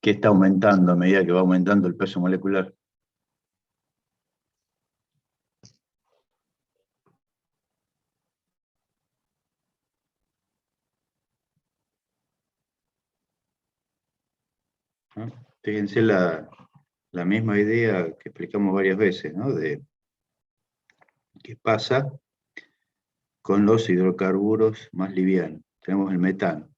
¿Qué está aumentando a medida que va aumentando el peso molecular? ¿No? Fíjense la misma idea que explicamos varias veces, ¿no? De qué pasa con los hidrocarburos más livianos. Tenemos el metano,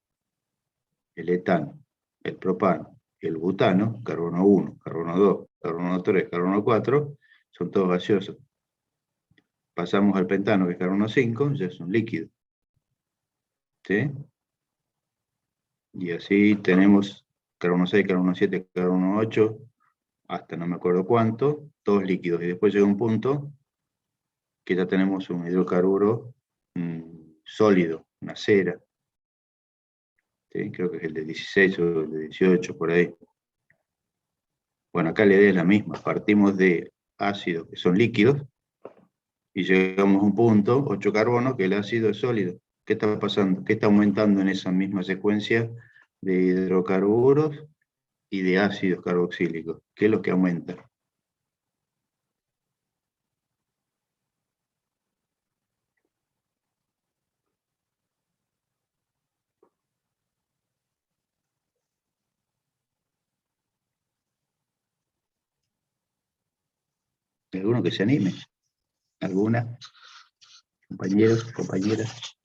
el etano, el propano y el butano, carbono 1, carbono 2, carbono 3, carbono 4, son todos gaseosos. Pasamos al pentano, que es carbono 5, ya es un líquido. ¿Sí? Y así tenemos carbono 6, carbono 7, carbono 8, hasta no me acuerdo cuánto, todos líquidos. Y después llega un punto que ya tenemos un hidrocarburo sólido, una cera. ¿Sí? Creo que es el de 16 o el de 18, por ahí. Bueno, acá la idea es la misma. Partimos de ácidos que son líquidos y llegamos a un punto, 8 carbonos, que el ácido es sólido. ¿Qué está pasando? ¿Qué está aumentando en esa misma secuencia de hidrocarburos y de ácidos carboxílicos? ¿Qué es lo que aumenta? ¿Alguno que se anime? ¿Alguna? Compañeros, compañeras.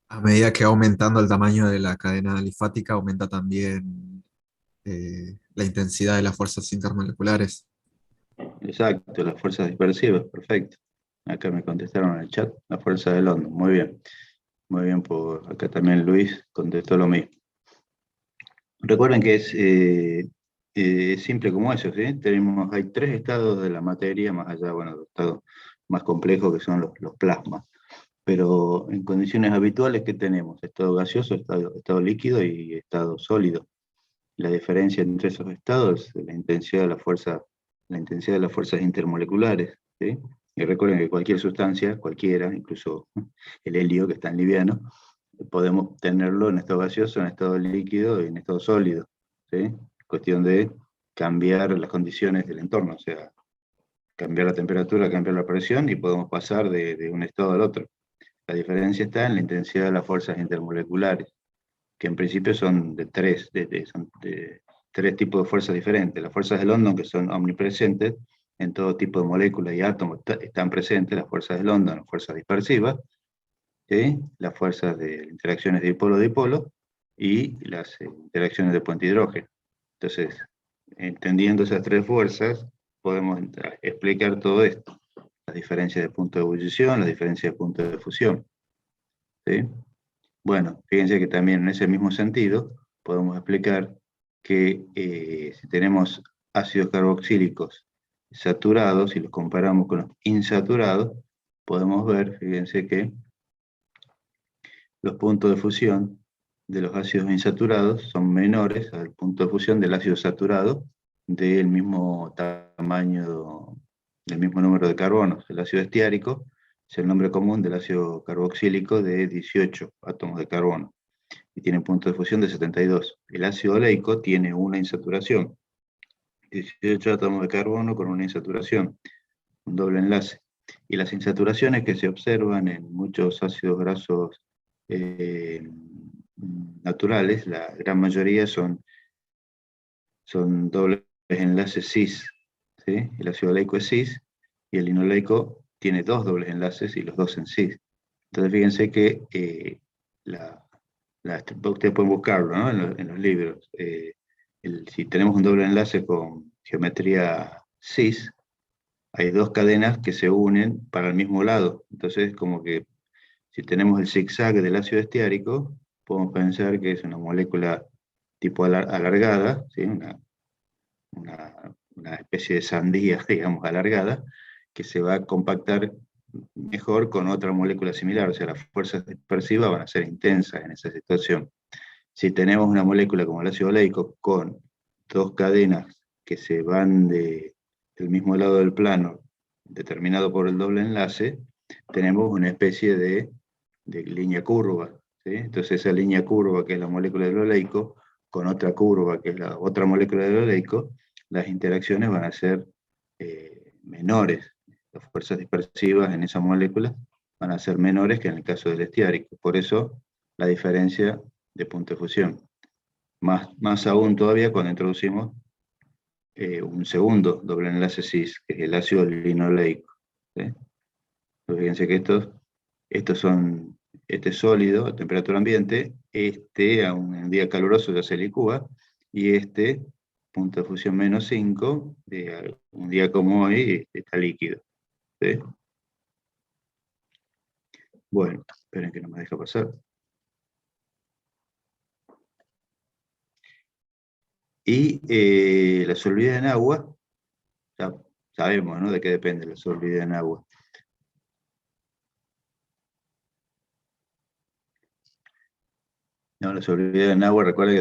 A medida que va aumentando el tamaño de la cadena alifática, aumenta también la intensidad de las fuerzas intermoleculares. Exacto, las fuerzas dispersivas, perfecto. Acá me contestaron en el chat, la fuerza de London, muy bien. Muy bien, por acá también Luis contestó lo mismo. Recuerden que es simple como eso, ¿sí? Hay tres estados de la materia, más allá, bueno, de los estados más complejos que son los plasmas. Pero en condiciones habituales, ¿qué tenemos? Estado gaseoso, estado líquido y estado sólido. La diferencia entre esos estados es la intensidad de las fuerzas intermoleculares, ¿sí? Y recuerden que cualquier sustancia, cualquiera, incluso el helio, que está en liviano, podemos tenerlo en estado gaseoso, en estado líquido y en estado sólido, ¿sí? Cuestión de cambiar las condiciones del entorno, o sea, cambiar la temperatura, cambiar la presión y podemos pasar de un estado al otro. La diferencia está en la intensidad de las fuerzas intermoleculares, que en principio son de tres tipos de fuerzas diferentes. Las fuerzas de London, que son omnipresentes en todo tipo de moléculas y átomos, están presentes las fuerzas de London, las fuerzas dispersivas, ¿sí? Las fuerzas de interacciones de dipolo-dipolo y las interacciones de puente hidrógeno. Entonces, entendiendo esas tres fuerzas, podemos explicar todo esto. Las diferencias de punto de ebullición, las diferencias de punto de fusión, ¿sí? Bueno, fíjense que también en ese mismo sentido podemos explicar que si tenemos ácidos carboxílicos saturados y los comparamos con los insaturados, podemos ver, fíjense que los puntos de fusión de los ácidos insaturados son menores al punto de fusión del ácido saturado del mismo tamaño, del mismo número de carbonos. El ácido estiárico es el nombre común del ácido carboxílico de 18 átomos de carbono y tiene un punto de fusión de 72. El ácido oleico tiene una insaturación, 18 átomos de carbono con una insaturación, un doble enlace. Y las insaturaciones que se observan en muchos ácidos grasos naturales, la gran mayoría son dobles enlaces cis, ¿sí? El ácido oleico es cis y el linoleico tiene dos dobles enlaces y los dos en cis. Entonces fíjense que ustedes pueden buscarlo, ¿no? En los libros. Si tenemos un doble enlace con geometría cis, hay dos cadenas que se unen para el mismo lado. Entonces, como que si tenemos el zigzag del ácido estiárico, podemos pensar que es una molécula tipo alargada, ¿sí? Una especie de sandía, digamos, alargada, que se va a compactar mejor con otra molécula similar. O sea, las fuerzas dispersivas van a ser intensas en esa situación. Si tenemos una molécula como el ácido oleico con dos cadenas que se van del mismo lado del plano, determinado por el doble enlace, tenemos una especie de línea curva, ¿sí? Entonces esa línea curva, que es la molécula del oleico, con otra curva, que es la otra molécula del oleico, las interacciones van a ser menores. Las fuerzas dispersivas en esa molécula van a ser menores que en el caso del estiárico. Por eso la diferencia de punto de fusión. Más aún todavía cuando introducimos un segundo doble enlace cis, que es el ácido linoleico. ¿Sí? Entonces, fíjense que estos son, este es sólido a temperatura ambiente, este a un día caluroso ya se licúa, y este, punto de fusión -5, de un día como hoy, está líquido. ¿Sí? Bueno, esperen que no me deja pasar. Y la solubilidad en agua, ya sabemos, ¿no?, de qué depende la solubilidad en agua. No, la solubilidad en agua, recuerda que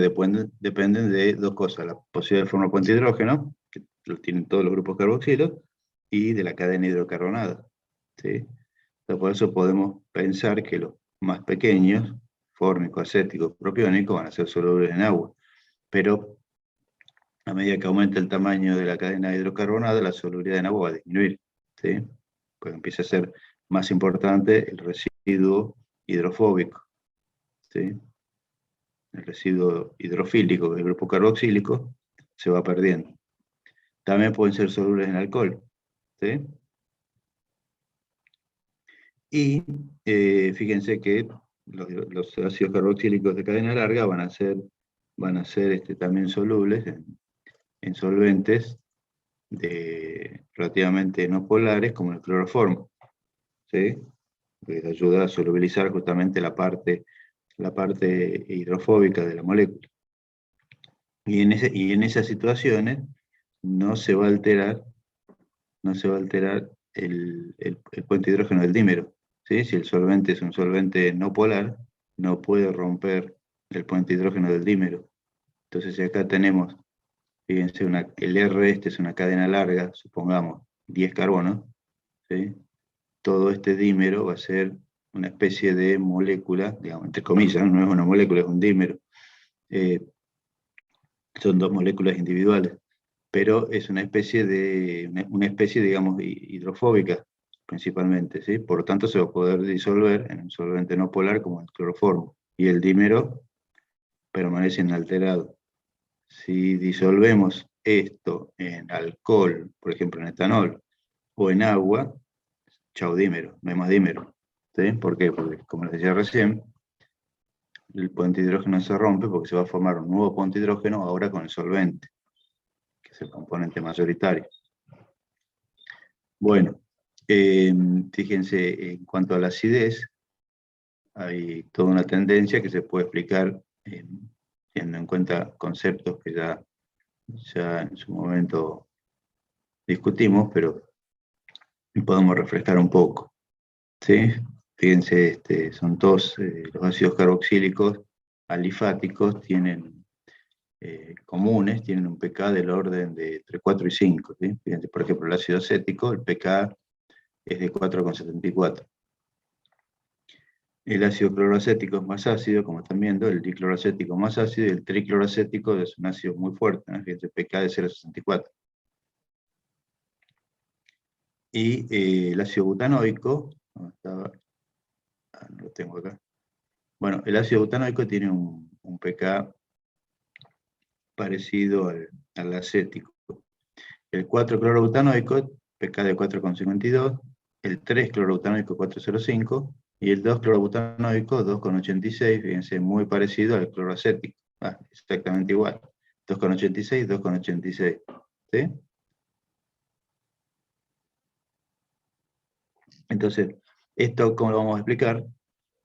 dependen de dos cosas: la posibilidad de formar puente de hidrógeno, que lo tienen todos los grupos carboxilos, y de la cadena hidrocarbonada. ¿Sí? Entonces, por eso podemos pensar que los más pequeños, fórmico, acético, propiónico, van a ser solubles en agua. Pero a medida que aumenta el tamaño de la cadena hidrocarbonada, la solubilidad en agua va a disminuir. ¿Sí? Pues empieza a ser más importante el residuo hidrofóbico. ¿Sí? El residuo hidrofílico del grupo carboxílico se va perdiendo. También pueden ser solubles en alcohol. ¿Sí? Y fíjense que los ácidos carboxílicos de cadena larga van a ser también solubles en solventes relativamente no polares, como el cloroformo. ¿Sí? Que ayuda a solubilizar justamente la parte hidrofóbica de la molécula. Y en esas situaciones no se va a alterar el puente hidrógeno del dímero. ¿Sí? Si el solvente es un solvente no polar, no puede romper el puente hidrógeno del dímero. Entonces, si acá tenemos, fíjense, el R este es una cadena larga, supongamos 10 carbonos, ¿sí? Todo este dímero va a ser una especie de molécula, digamos, entre comillas, no es una molécula, es un dímero. Son dos moléculas individuales, pero es una especie, digamos, hidrofóbica, principalmente, ¿sí? Por lo tanto, se va a poder disolver en un solvente no polar como el cloroformo, y el dímero permanece inalterado. Si disolvemos esto en alcohol, por ejemplo en etanol, o en agua, chau dímero, no hay más dímero. ¿Sí? ¿Por qué? Porque, como les decía recién, el puente de hidrógeno se rompe porque se va a formar un nuevo puente de hidrógeno ahora con el solvente, que es el componente mayoritario. Bueno, fíjense, en cuanto a la acidez, hay toda una tendencia que se puede explicar teniendo en cuenta conceptos que ya en su momento discutimos, pero podemos refrescar un poco. ¿Sí? Fíjense, son todos los ácidos carboxílicos alifáticos, tienen comunes, tienen un pK del orden de entre 4 y 5. ¿Sí? Fíjense, por ejemplo, el ácido acético, el pK es de 4,74. El ácido cloroacético es más ácido, como están viendo, el dicloroacético más ácido, y el tricloroacético es un ácido muy fuerte, ¿no? Fíjense, pK de 0,64. Y el ácido butanoico, ¿dónde estaba? No lo tengo acá. Bueno, el ácido butanoico tiene un pK parecido al acético. El 4-clorobutanoico, pK de 4,52, el 3-clorobutanoico 4,05, y el 2-clorobutanoico 2,86, fíjense, muy parecido al cloroacético. Exactamente igual. 2,86, 2,86. ¿Sí? Entonces, ¿esto cómo lo vamos a explicar?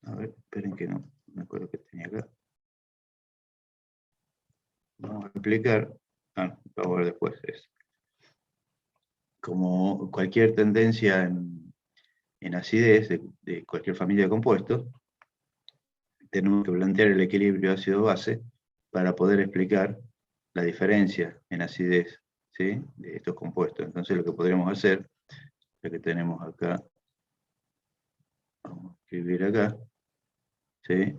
A ver, esperen que no me acuerdo que tenía acá. Vamos a explicar, vamos a ver después eso. Como cualquier tendencia en acidez de cualquier familia de compuestos, tenemos que plantear el equilibrio ácido-base para poder explicar la diferencia en acidez, ¿sí?, de estos compuestos. Entonces lo que podríamos hacer, lo que tenemos acá, vamos a escribir acá, ¿sí?,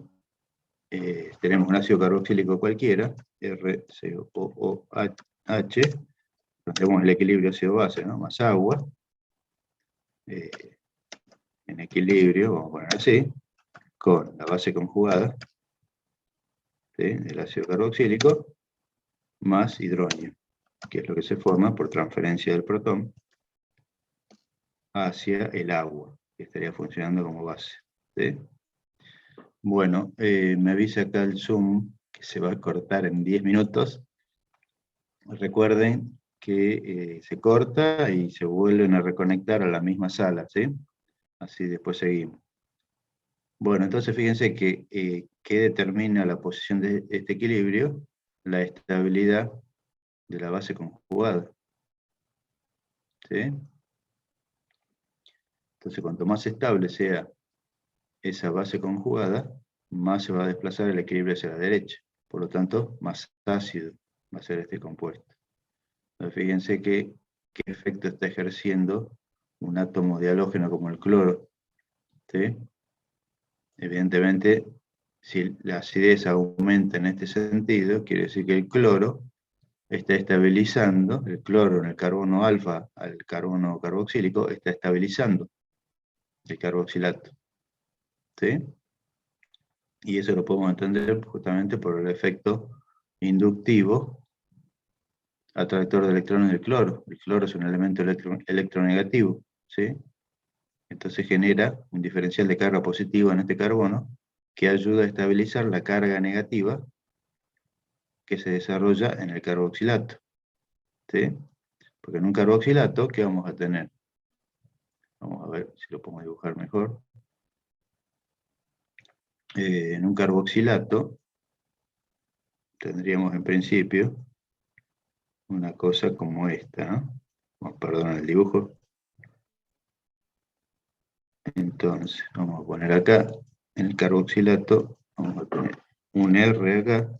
tenemos un ácido carboxílico cualquiera, RCOOH, tenemos el equilibrio ácido-base, ¿no? Más agua, en equilibrio, vamos a poner así, con la base conjugada, ¿sí?, del ácido carboxílico, más hidrógeno, que es lo que se forma por transferencia del protón hacia el agua, que estaría funcionando como base, ¿sí? Bueno, me avisa acá el Zoom que se va a cortar en 10 minutos. Recuerden que se corta y se vuelven a reconectar a la misma sala, ¿sí? Así después seguimos. Bueno, entonces fíjense que ¿qué determina la posición de este equilibrio? La estabilidad de la base conjugada, ¿sí? Entonces, cuanto más estable sea esa base conjugada, más se va a desplazar el equilibrio hacia la derecha. Por lo tanto, más ácido va a ser este compuesto. Entonces, fíjense qué efecto está ejerciendo un átomo de halógeno como el cloro, ¿sí? Evidentemente, si la acidez aumenta en este sentido, quiere decir que el cloro está estabilizando, el cloro en el carbono alfa al carbono carboxílico, está estabilizando el carboxilato, ¿sí? Y eso lo podemos entender justamente por el efecto inductivo atractor de electrones del cloro. El cloro es un elemento electronegativo, ¿sí? Entonces genera un diferencial de carga positiva en este carbono que ayuda a estabilizar la carga negativa que se desarrolla en el carboxilato, ¿sí? Porque en un carboxilato, ¿qué vamos a tener? Vamos a ver si lo podemos dibujar mejor. En un carboxilato tendríamos en principio una cosa como esta, ¿no? Oh, perdón el dibujo. Entonces, vamos a poner acá, en el carboxilato, vamos a poner un R acá,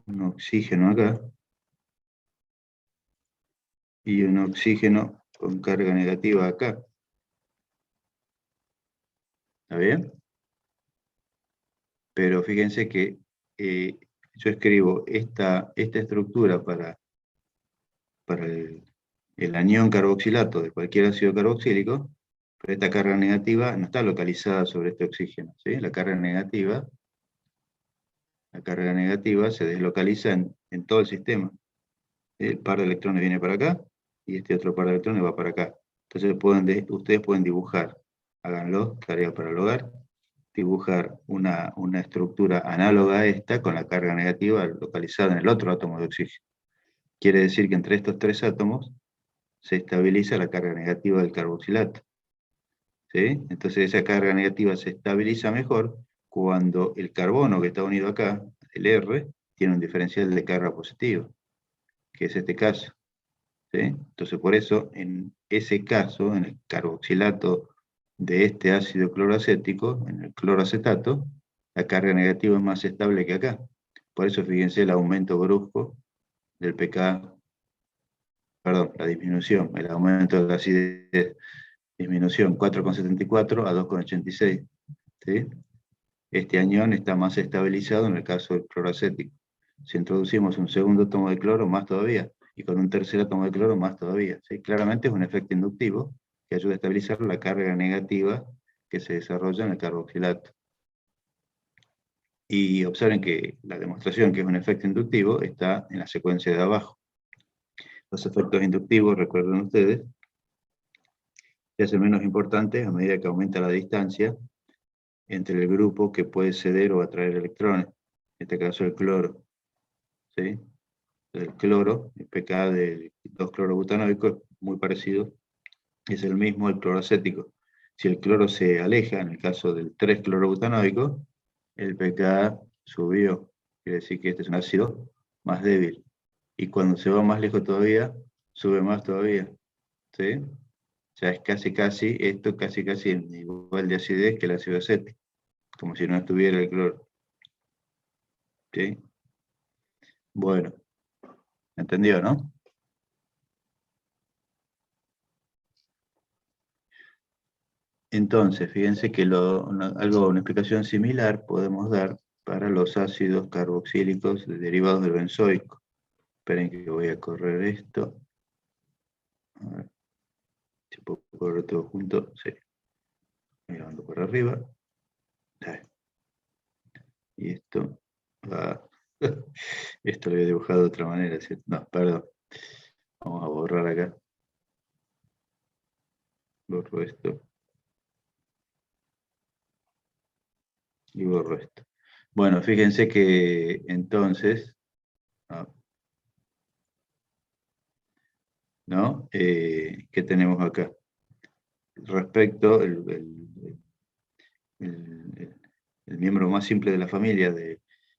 un oxígeno acá, y un oxígeno con carga negativa acá. ¿Está bien? Pero fíjense que yo escribo esta estructura para el anión carboxilato de cualquier ácido carboxílico, pero esta carga negativa no está localizada sobre este oxígeno, ¿sí? La carga negativa se deslocaliza en todo el sistema. El par de electrones viene para acá, y este otro par de electrones va para acá. Entonces ustedes pueden dibujar, háganlo, tarea para el hogar, dibujar una estructura análoga a esta con la carga negativa localizada en el otro átomo de oxígeno. Quiere decir que entre estos tres átomos se estabiliza la carga negativa del carboxilato, ¿sí? Entonces esa carga negativa se estabiliza mejor cuando el carbono que está unido acá, el R, tiene un diferencial de carga positiva, que es este caso, ¿sí? Entonces por eso, en ese caso, en el carboxilato de este ácido cloroacético, en el cloroacetato, la carga negativa es más estable que acá. Por eso fíjense el aumento brusco del pK, perdón, la disminución, el aumento de la acidez, disminución 4,74 a 2,86, ¿sí? Este anión está más estabilizado en el caso del cloroacético. Si introducimos un segundo átomo de cloro, más todavía, y con un tercer átomo de cloro, más todavía, ¿sí? Claramente es un efecto inductivo que ayuda a estabilizar la carga negativa que se desarrolla en el carboxilato. Y observen que la demostración que es un efecto inductivo está en la secuencia de abajo. Los efectos inductivos, recuerden ustedes, se hacen menos importantes a medida que aumenta la distancia entre el grupo que puede ceder o atraer electrones, en este caso el cloro, ¿sí? El cloro, el pK del 2-clorobutanoico, es muy parecido, es el mismo el cloroacético. Si el cloro se aleja, en el caso del 3-clorobutanoico, el pK subió, quiere decir que este es un ácido más débil. Y cuando se va más lejos todavía, sube más todavía, ¿sí? O sea, es esto casi igual de acidez que el ácido acético, como si no estuviera el cloro, ¿sí? Bueno, ¿entendido, no? Entonces, fíjense que una explicación similar podemos dar para los ácidos carboxílicos derivados del benzoico. Esperen que voy a correr esto. A ver si puedo correr todo junto. Sí. Mirando por arriba. Ahí. Y esto va. Esto lo he dibujado de otra manera, ¿cierto? No, perdón. Vamos a borrar acá. Borro esto. Y borro esto. Bueno, fíjense que entonces, ¿no? ¿Qué tenemos acá? Respecto, el miembro más simple de la familia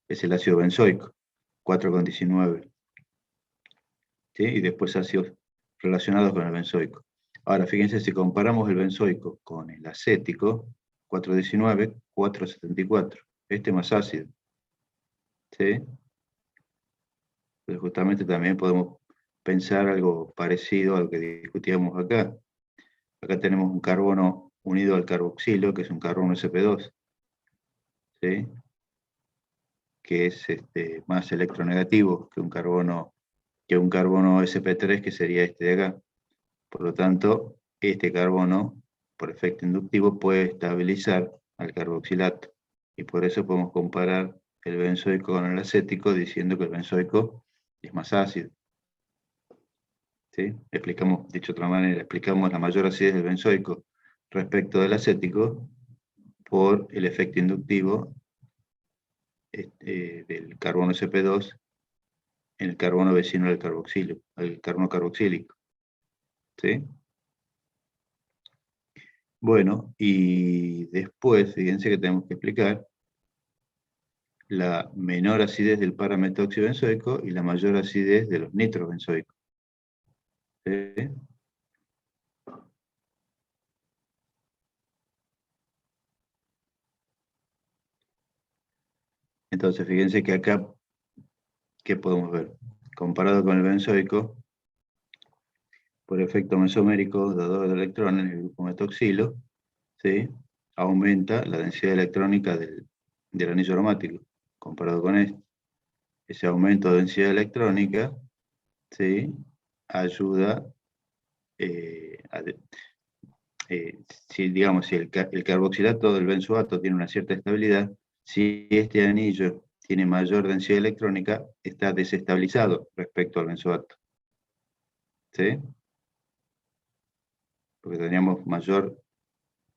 es el ácido benzoico, 4,19. ¿Sí? Y después ácidos relacionados con el benzoico. Ahora, fíjense, si comparamos el benzoico con el acético, 4,19, 4,74. Este más ácido. ¿Sí? Pues justamente también podemos pensar algo parecido a lo que discutíamos acá. Acá tenemos un carbono unido al carboxilo, que es un carbono Sp2, ¿sí? Que es más electronegativo que un carbono sp3, que sería este de acá. Por lo tanto, este carbono, por efecto inductivo, puede estabilizar al carboxilato. Y por eso podemos comparar el benzoico con el acético, diciendo que el benzoico es más ácido. ¿Sí? Dicho de otra manera, explicamos la mayor acidez del benzoico respecto del acético por el efecto inductivo del carbono sp2 en el carbono vecino del carboxilo, el carbono carboxílico. ¿Sí? Bueno, y después, fíjense que tenemos que explicar la menor acidez del parametoxi-benzoico y la mayor acidez de los nitrobenzoicos. ¿Sí? Entonces, fíjense que acá, ¿qué podemos ver? Comparado con el benzoico, por efecto mesomérico, dador de electrones en el grupo metoxilo, ¿sí? Aumenta la densidad electrónica del anillo aromático, comparado con este. Ese aumento de densidad electrónica, ¿sí? Ayuda si el carboxilato del benzoato tiene una cierta estabilidad, si este anillo tiene mayor densidad electrónica, está desestabilizado respecto al benzoato. ¿Sí? Porque teníamos mayor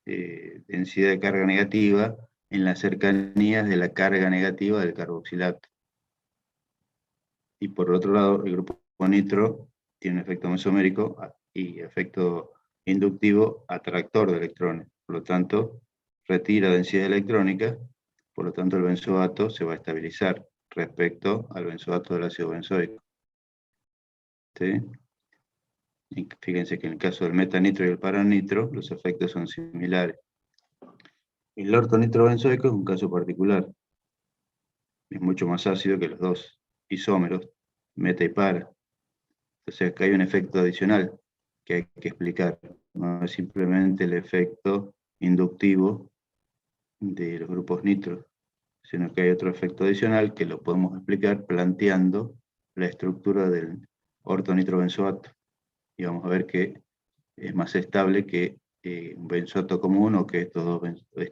densidad de carga negativa en las cercanías de la carga negativa del carboxilato. Y por otro lado, el grupo nitro tiene un efecto mesomérico y efecto inductivo atractor de electrones. Por lo tanto, retira densidad electrónica, por lo tanto el benzoato se va a estabilizar respecto al benzoato del ácido benzoico. ¿Sí? Y fíjense que en el caso del metanitro y el paranitro, los efectos son similares. El ortonitro-benzoico es un caso particular. Es mucho más ácido que los dos isómeros, meta y para. Entonces acá hay un efecto adicional que hay que explicar. No es simplemente el efecto inductivo de los grupos nitro, sino que hay otro efecto adicional que lo podemos explicar planteando la estructura del ortonitrobenzoato. Y vamos a ver que es más estable que un benzoato común o que estos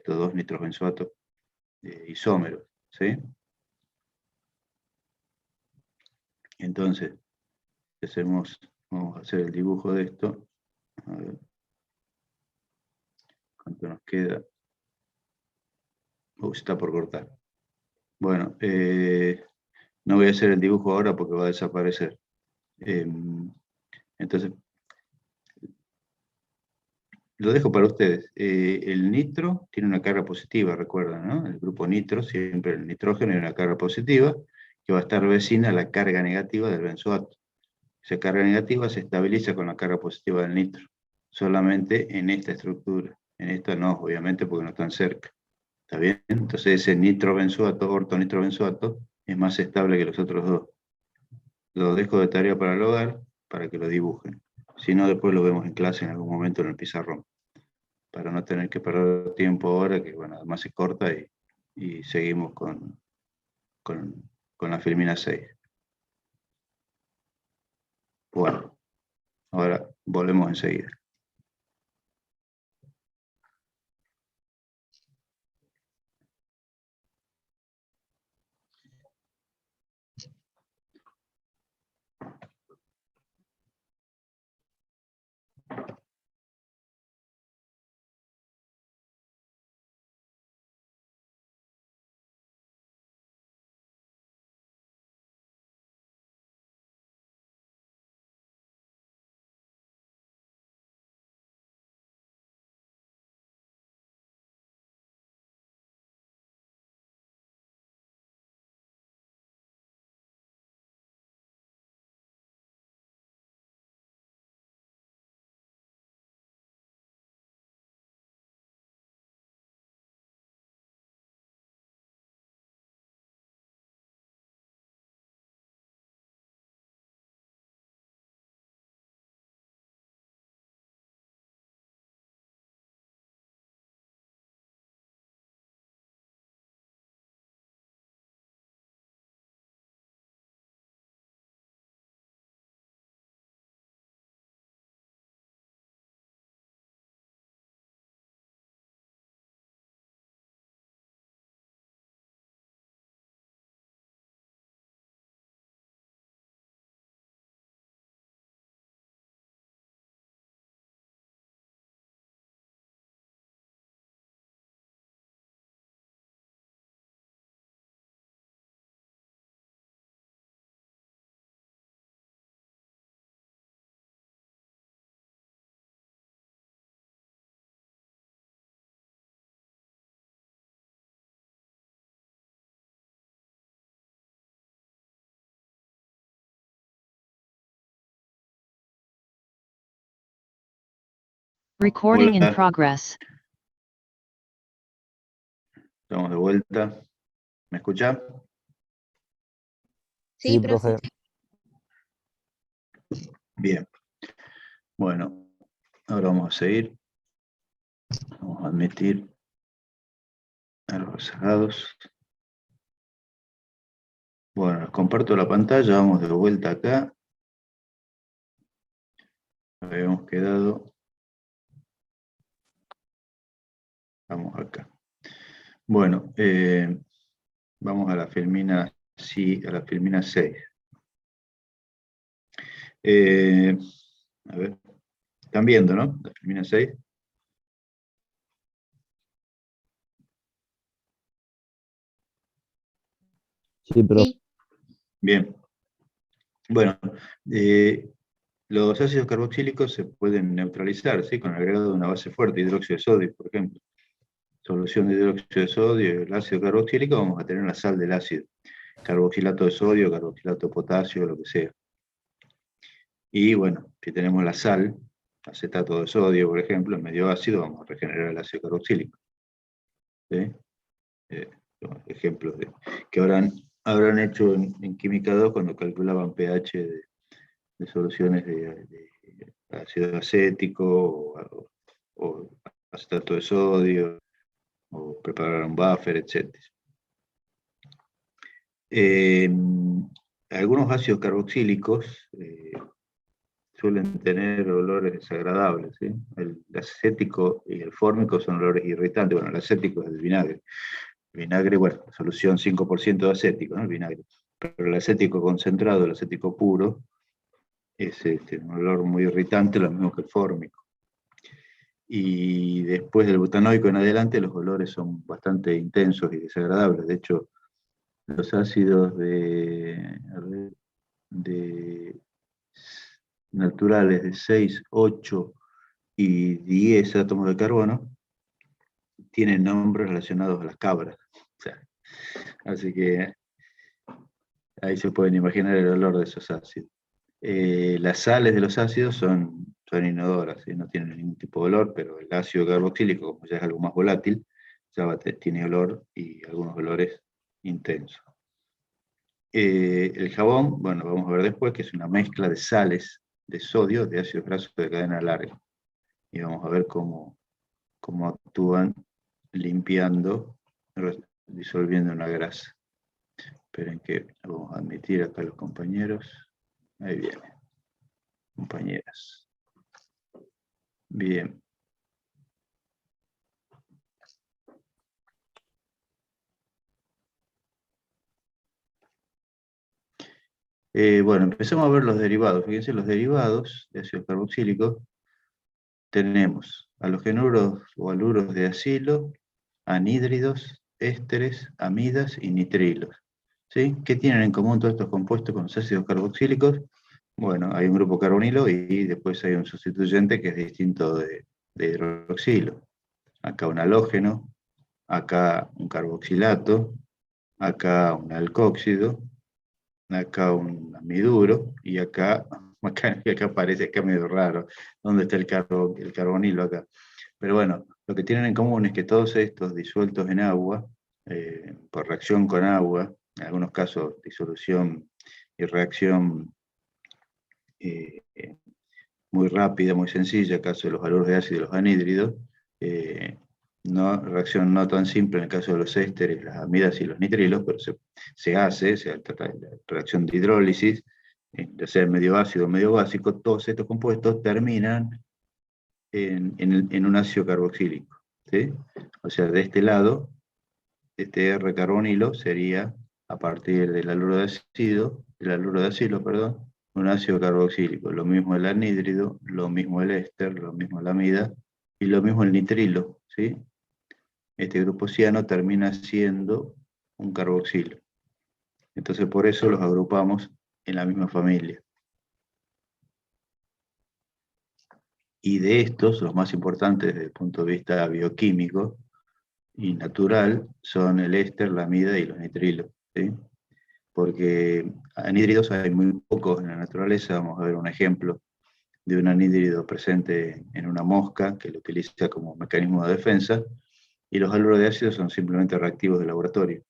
dos nitrobenzoatos isómeros. ¿Sí? Entonces, vamos a hacer el dibujo de esto. A ver cuánto nos queda. Está por cortar. Bueno, no voy a hacer el dibujo ahora porque va a desaparecer. Entonces, lo dejo para ustedes. El nitro tiene una carga positiva, recuerdan, ¿no? El grupo nitro, siempre el nitrógeno tiene una carga positiva que va a estar vecina a la carga negativa del benzoato. Esa carga negativa se estabiliza con la carga positiva del nitro, solamente en esta estructura. En esta no, obviamente, porque no están cerca. ¿Está bien? Entonces ese nitrobenzoato, ortonitrobenzoato, es más estable que los otros dos. Lo dejo de tarea para el hogar, para que lo dibujen. Si no, después lo vemos en clase en algún momento en el pizarrón. para no tener que perder tiempo ahora, que bueno, además se corta y seguimos con la filmina 6. Bueno, ahora volvemos enseguida. Recording in Hola, progress. estamos de vuelta. ¿Me escucha? Sí, Sí, profe. profe. Bien. Bueno, ahora vamos a seguir. Vamos a admitir a los rezagados. Bueno, les comparto la pantalla, vamos de vuelta acá. Habíamos quedado. Vamos acá. Bueno, vamos a la filmina, sí, a la filmina 6. A ver, están viendo, ¿no? La filmina 6. Sí, profe. Sí, Bien. Bueno, los ácidos carboxílicos se pueden neutralizar, ¿sí? Con el agregado de una base fuerte, hidróxido de sodio, por ejemplo. Solución de hidróxido de sodio y el ácido carboxílico, vamos a tener la sal del ácido. Carboxilato de sodio, carboxilato de potasio, lo que sea. Y bueno, si tenemos la sal, acetato de sodio, por ejemplo, en medio ácido, vamos a regenerar el ácido carboxílico. ¿Sí? Ejemplos que habrán hecho en Química 2 cuando calculaban pH de soluciones de ácido acético o acetato de sodio, o preparar un buffer, etc. Algunos ácidos carboxílicos suelen tener olores desagradables, ¿sí? El acético y el fórmico son olores irritantes. Bueno, el acético es el vinagre. El vinagre, bueno, solución 5% de acético, ¿no? El vinagre. Pero el acético concentrado, el acético puro, es un olor muy irritante, lo mismo que el fórmico. Y después del butanoico en adelante, los olores son bastante intensos y desagradables. De hecho, los ácidos naturales de 6, 8 y 10 átomos de carbono tienen nombres relacionados a las cabras. O sea, así que ahí se pueden imaginar el olor de esos ácidos. Las sales de los ácidos son inodoras, ¿sí? No tienen ningún tipo de olor, pero el ácido carboxílico, como ya es algo más volátil, tiene olor y algunos olores intensos. El jabón, bueno, vamos a ver después, que es una mezcla de sales de sodio, de ácidos grasos de cadena larga. Y vamos a ver cómo cómo actúan limpiando, disolviendo una grasa. Esperen que vamos a admitir acá a los compañeros. Ahí viene. Compañeras. Bien. Bueno, empecemos a ver los derivados. Fíjense, los derivados de ácidos carboxílicos. Tenemos halogenuros o haluros de acilo, anhídridos, ésteres, amidas y nitrilos. ¿Sí? ¿Qué tienen en común todos estos compuestos con los ácidos carboxílicos? Bueno, hay un grupo carbonilo y después hay un sustituyente que es distinto de hidroxilo. Acá un halógeno, acá un carboxilato, acá un alcóxido, acá un amiduro, y acá parece acá medio raro, ¿dónde está el carbonilo acá? Pero bueno, lo que tienen en común es que todos estos disueltos en agua, por reacción con agua, en algunos casos disolución y reacción muy rápida, muy sencilla, caso de los haluros de ácido y los anhídridos, reacción no tan simple en el caso de los ésteres, las amidas y los nitrilos, pero se trata de reacción de hidrólisis, ya sea medio ácido o medio básico. Todos estos compuestos terminan en un ácido carboxílico, ¿sí? O sea, de este lado, este R-carbonilo sería, a partir del haluro de acilo, perdón, un ácido carboxílico. Lo mismo el anhídrido, lo mismo el éster, lo mismo la amida, y lo mismo el nitrilo, ¿sí? Este grupo ciano termina siendo un carboxilo. Entonces por eso los agrupamos en la misma familia. Y de estos, los más importantes desde el punto de vista bioquímico y natural, son el éster, la amida y los nitrilos, ¿sí? Porque anhídridos hay muy pocos en la naturaleza. Vamos a ver un ejemplo de un anhídrido presente en una mosca que lo utiliza como mecanismo de defensa, y los haluros de ácido son simplemente reactivos de laboratorio.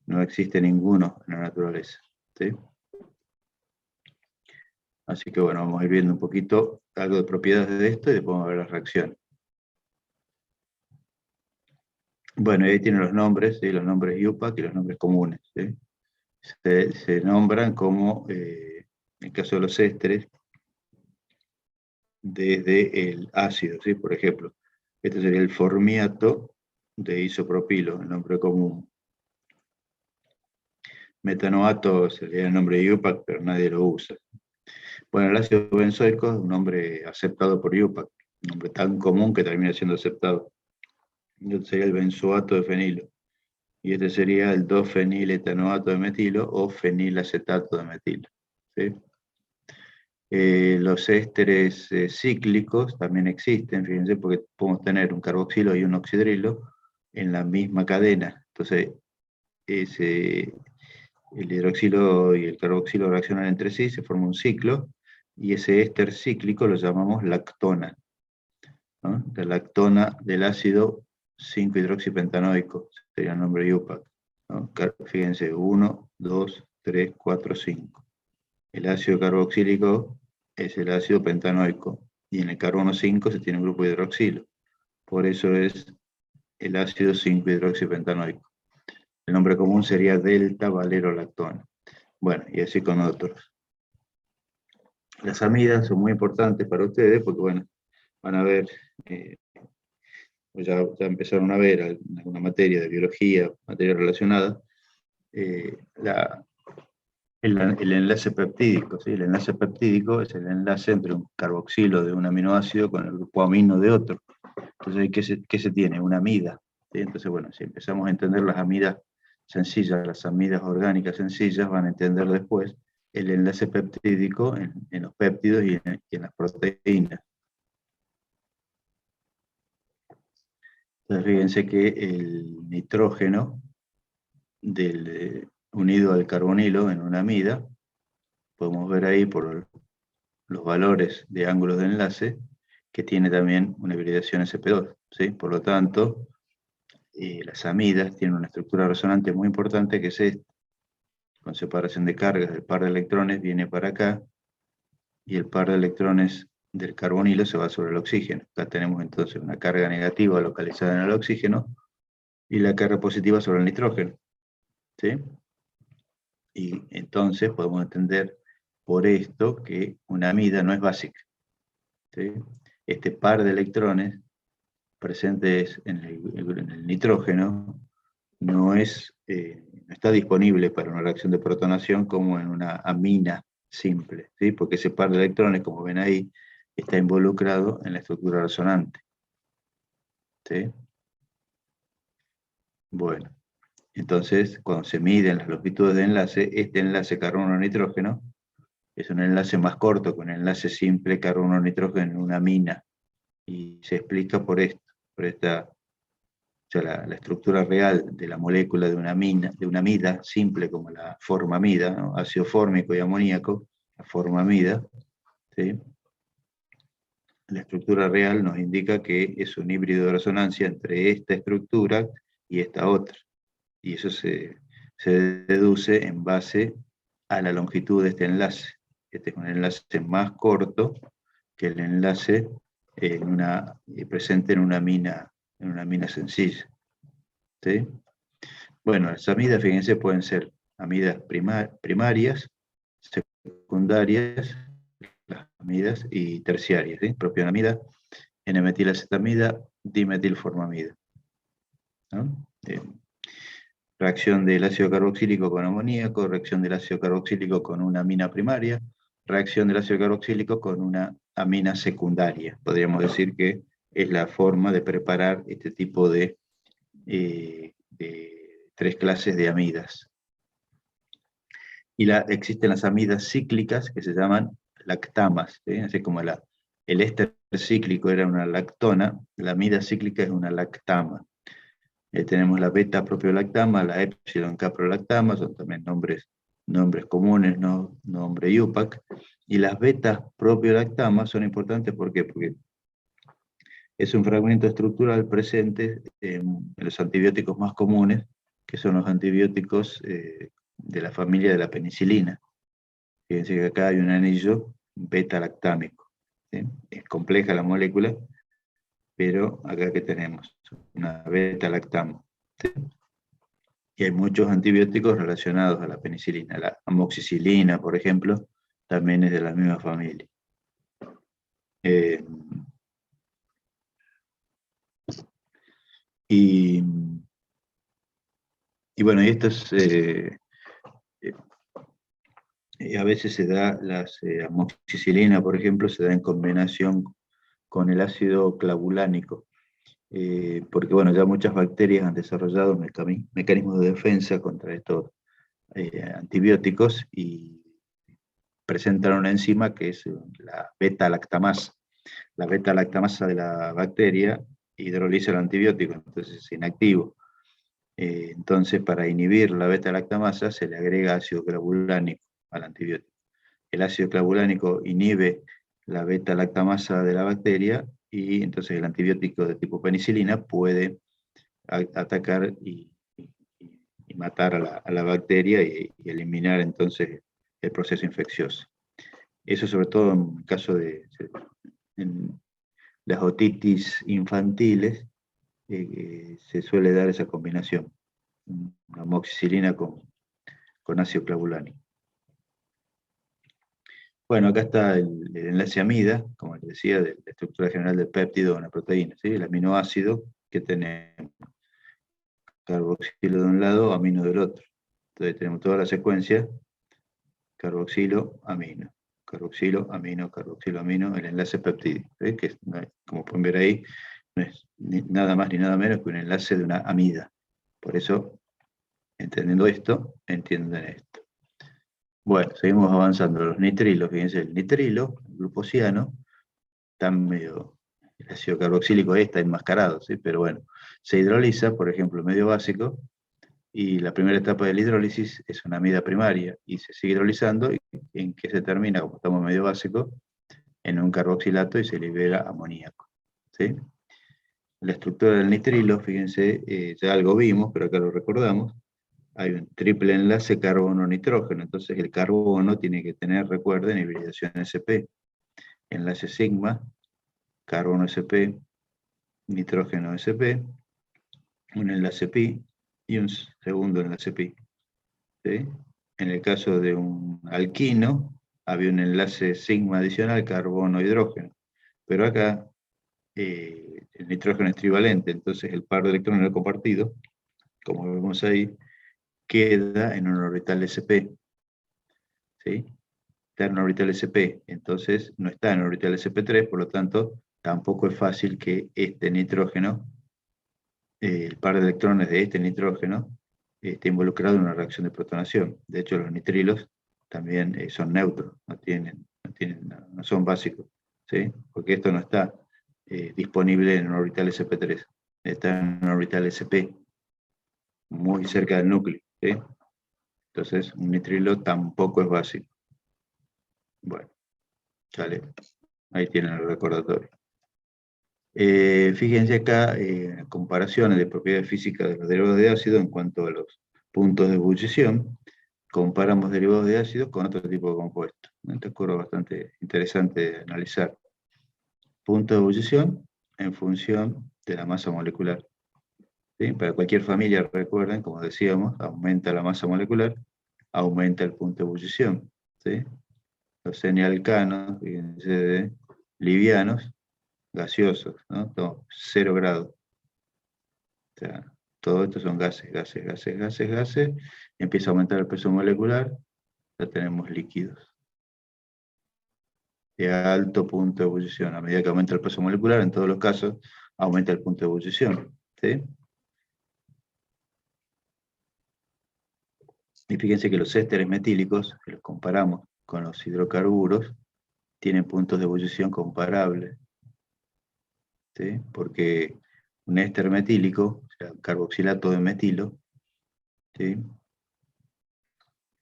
No existe ninguno en la naturaleza, ¿sí? Así que bueno, vamos a ir viendo un poquito algo de propiedades de esto y después vamos a ver las reacciones. Bueno, y ahí tienen los nombres, ¿sí? Los nombres IUPAC y los nombres comunes, ¿sí? Se nombran como, en el caso de los ésteres, desde el ácido, ¿sí? Por ejemplo, este sería el formiato de isopropilo, el nombre común. Metanoato sería el nombre de IUPAC, pero nadie lo usa. Bueno, el ácido benzoico es un nombre aceptado por IUPAC, un nombre tan común que termina siendo aceptado. Este sería el benzoato de fenilo. Y este sería el 2-feniletanoato de metilo o fenilacetato de metilo, ¿sí? Los ésteres cíclicos también existen, fíjense, porque podemos tener un carboxilo y un oxidrilo en la misma cadena. Entonces, el hidroxilo y el carboxilo reaccionan entre sí, se forma un ciclo, y ese éster cíclico lo llamamos lactona, ¿no? La lactona del ácido 5-hidroxipentanoico, sería el nombre IUPAC, ¿no? Fíjense, 1, 2, 3, 4, 5. El ácido carboxílico es el ácido pentanoico, y en el carbono 5 se tiene un grupo hidroxilo. Por eso es el ácido 5-hidroxipentanoico. El nombre común sería delta-valerolactona. Bueno, y así con otros. Las amidas son muy importantes para ustedes porque, bueno, van a ver, ya empezaron a ver en alguna materia de biología, materia relacionada, el enlace peptídico, ¿sí? El enlace peptídico es el enlace entre un carboxilo de un aminoácido con el grupo amino de otro. Entonces, ¿qué se tiene? Una amida, ¿sí? Entonces, bueno, si empezamos a entender las amidas sencillas, las amidas orgánicas sencillas, van a entender después el enlace peptídico en los péptidos y en las proteínas. Entonces, fíjense que el nitrógeno unido al carbonilo en una amida, podemos ver ahí por los valores de ángulos de enlace, que tiene también una hibridación sp2, ¿sí? Por lo tanto, las amidas tienen una estructura resonante muy importante, que es esta. Con separación de cargas, el par de electrones viene para acá, y el par de electrones del carbonilo se va sobre el oxígeno. Acá tenemos entonces una carga negativa localizada en el oxígeno y la carga positiva sobre el nitrógeno. ¿Sí? Y entonces podemos entender por esto que una amida no es básica. ¿Sí? Este par de electrones presentes en el nitrógeno no está disponible para una reacción de protonación como en una amina simple, ¿sí? Porque ese par de electrones, como ven ahí, está involucrado en la estructura resonante. ¿Sí? Bueno, entonces cuando se miden las longitudes de enlace, este enlace carbono-nitrógeno es un enlace más corto que un enlace simple carbono-nitrógeno en una amina, y se explica por esto, o sea, la estructura real de la molécula de una amida simple como la formamida, ¿no? Ácido fórmico y amoníaco, la formamida, ¿sí? La estructura real nos indica que es un híbrido de resonancia entre esta estructura y esta otra, y eso se deduce en base a la longitud de este enlace. Este es un enlace más corto que el enlace presente en una amina sencilla. ¿Sí? Bueno, las amidas, fíjense, pueden ser amidas primarias, secundarias, las amidas y terciarias, ¿sí? Propionamida, N-metilacetamida, dimetilformamida, ¿no? Reacción del ácido carboxílico con amoníaco, reacción del ácido carboxílico con una amina primaria, reacción del ácido carboxílico con una amina secundaria. Podríamos decir que es la forma de preparar este tipo de 3 clases de amidas. Y existen las amidas cíclicas que se llaman lactamas, ¿sí? Así como el éster cíclico era una lactona, la amida cíclica es una lactama. Tenemos la beta propiolactama, la epsilon caprolactama, son también nombres comunes, ¿no? Nombre UPAC. Y las betas propiolactamas son importantes, ¿por qué? Porque es un fragmento estructural presente en los antibióticos más comunes, que son los antibióticos de la familia de la penicilina. Fíjense que acá hay un anillo beta-lactámico, ¿sí? Es compleja la molécula, pero acá que tenemos una beta-lactamo, ¿sí? Y hay muchos antibióticos relacionados a la penicilina. La amoxicilina, por ejemplo, también es de la misma familia. Y bueno, y esto es... a veces se da amoxicilina, por ejemplo, se da en combinación con el ácido clavulánico, porque bueno, ya muchas bacterias han desarrollado mecanismos de defensa contra estos antibióticos y presentan una enzima que es la beta-lactamasa. La beta-lactamasa de la bacteria hidroliza el antibiótico, entonces es inactivo. Entonces, para inhibir la beta-lactamasa se le agrega ácido clavulánico al antibiótico. El ácido clavulánico inhibe la beta-lactamasa de la bacteria y entonces el antibiótico de tipo penicilina puede atacar y matar a la bacteria y eliminar entonces el proceso infeccioso. Eso sobre todo en el caso de las otitis infantiles, se suele dar esa combinación, amoxicilina con ácido clavulánico. Bueno, acá está el enlace amida, como les decía, de la estructura general del péptido de una proteína, ¿sí? El aminoácido que tenemos carboxilo de un lado, amino del otro. Entonces tenemos toda la secuencia, carboxilo, amino, carboxilo, amino, carboxilo, amino, el enlace peptídico, ¿sí? Que como pueden ver ahí, no es nada más ni nada menos que un enlace de una amida. Por eso, entendiendo esto, entienden esto. Bueno, seguimos avanzando. Los nitrilos, fíjense, el nitrilo, el grupo ciano, están medio, el ácido carboxílico está enmascarado, ¿sí? Pero bueno, se hidroliza, por ejemplo, medio básico, y la primera etapa de la hidrólisis es una amida primaria, y se sigue hidrolizando, y en que se termina, como estamos medio básico, en un carboxilato y se libera amoníaco, ¿sí? La estructura del nitrilo, fíjense, ya algo vimos, pero acá lo recordamos. Hay un triple enlace carbono-nitrógeno, entonces el carbono tiene que tener, recuerden, hibridación sp. enlace sigma, carbono sp, nitrógeno sp, un enlace pi y un segundo enlace pi. ¿Sí? En el caso de un alquino, había un enlace sigma adicional, carbono-hidrógeno. Pero acá el nitrógeno es trivalente, entonces el par de electrones no compartido, como vemos ahí, queda en un orbital sp. ¿Sí? Está en un orbital sp, entonces no está en un orbital sp3, por lo tanto, tampoco es fácil que este nitrógeno, el par de electrones de este nitrógeno, esté involucrado en una reacción de protonación. De hecho, los nitrilos también son neutros, no son básicos, ¿sí? Porque esto no está disponible en un orbital sp3, está en un orbital sp, muy cerca del núcleo, ¿sí? Entonces, un nitrilo tampoco es básico. Bueno, sale. Ahí tienen el recordatorio. Fíjense acá comparaciones de propiedades físicas de los derivados de ácido en cuanto a los puntos de ebullición. Comparamos derivados de ácido con otro tipo de compuestos. Este curva bastante interesante de analizar. Punto de ebullición en función de la masa molecular. ¿Sí? Para cualquier familia, recuerden, como decíamos, aumenta la masa molecular, aumenta el punto de ebullición. ¿Sí? Los semialcanos, fíjense, de livianos, gaseosos, ¿no? 0 grados. O sea, todo esto son gases, gases, gases, gases, gases. Empieza a aumentar el peso molecular, ya tenemos líquidos de alto punto de ebullición. A medida que aumenta el peso molecular, en todos los casos, aumenta el punto de ebullición. ¿Sí? Y fíjense que los ésteres metílicos, que los comparamos con los hidrocarburos, tienen puntos de ebullición comparables. ¿Sí? Porque un éster metílico, o sea, carboxilato de metilo, ¿sí?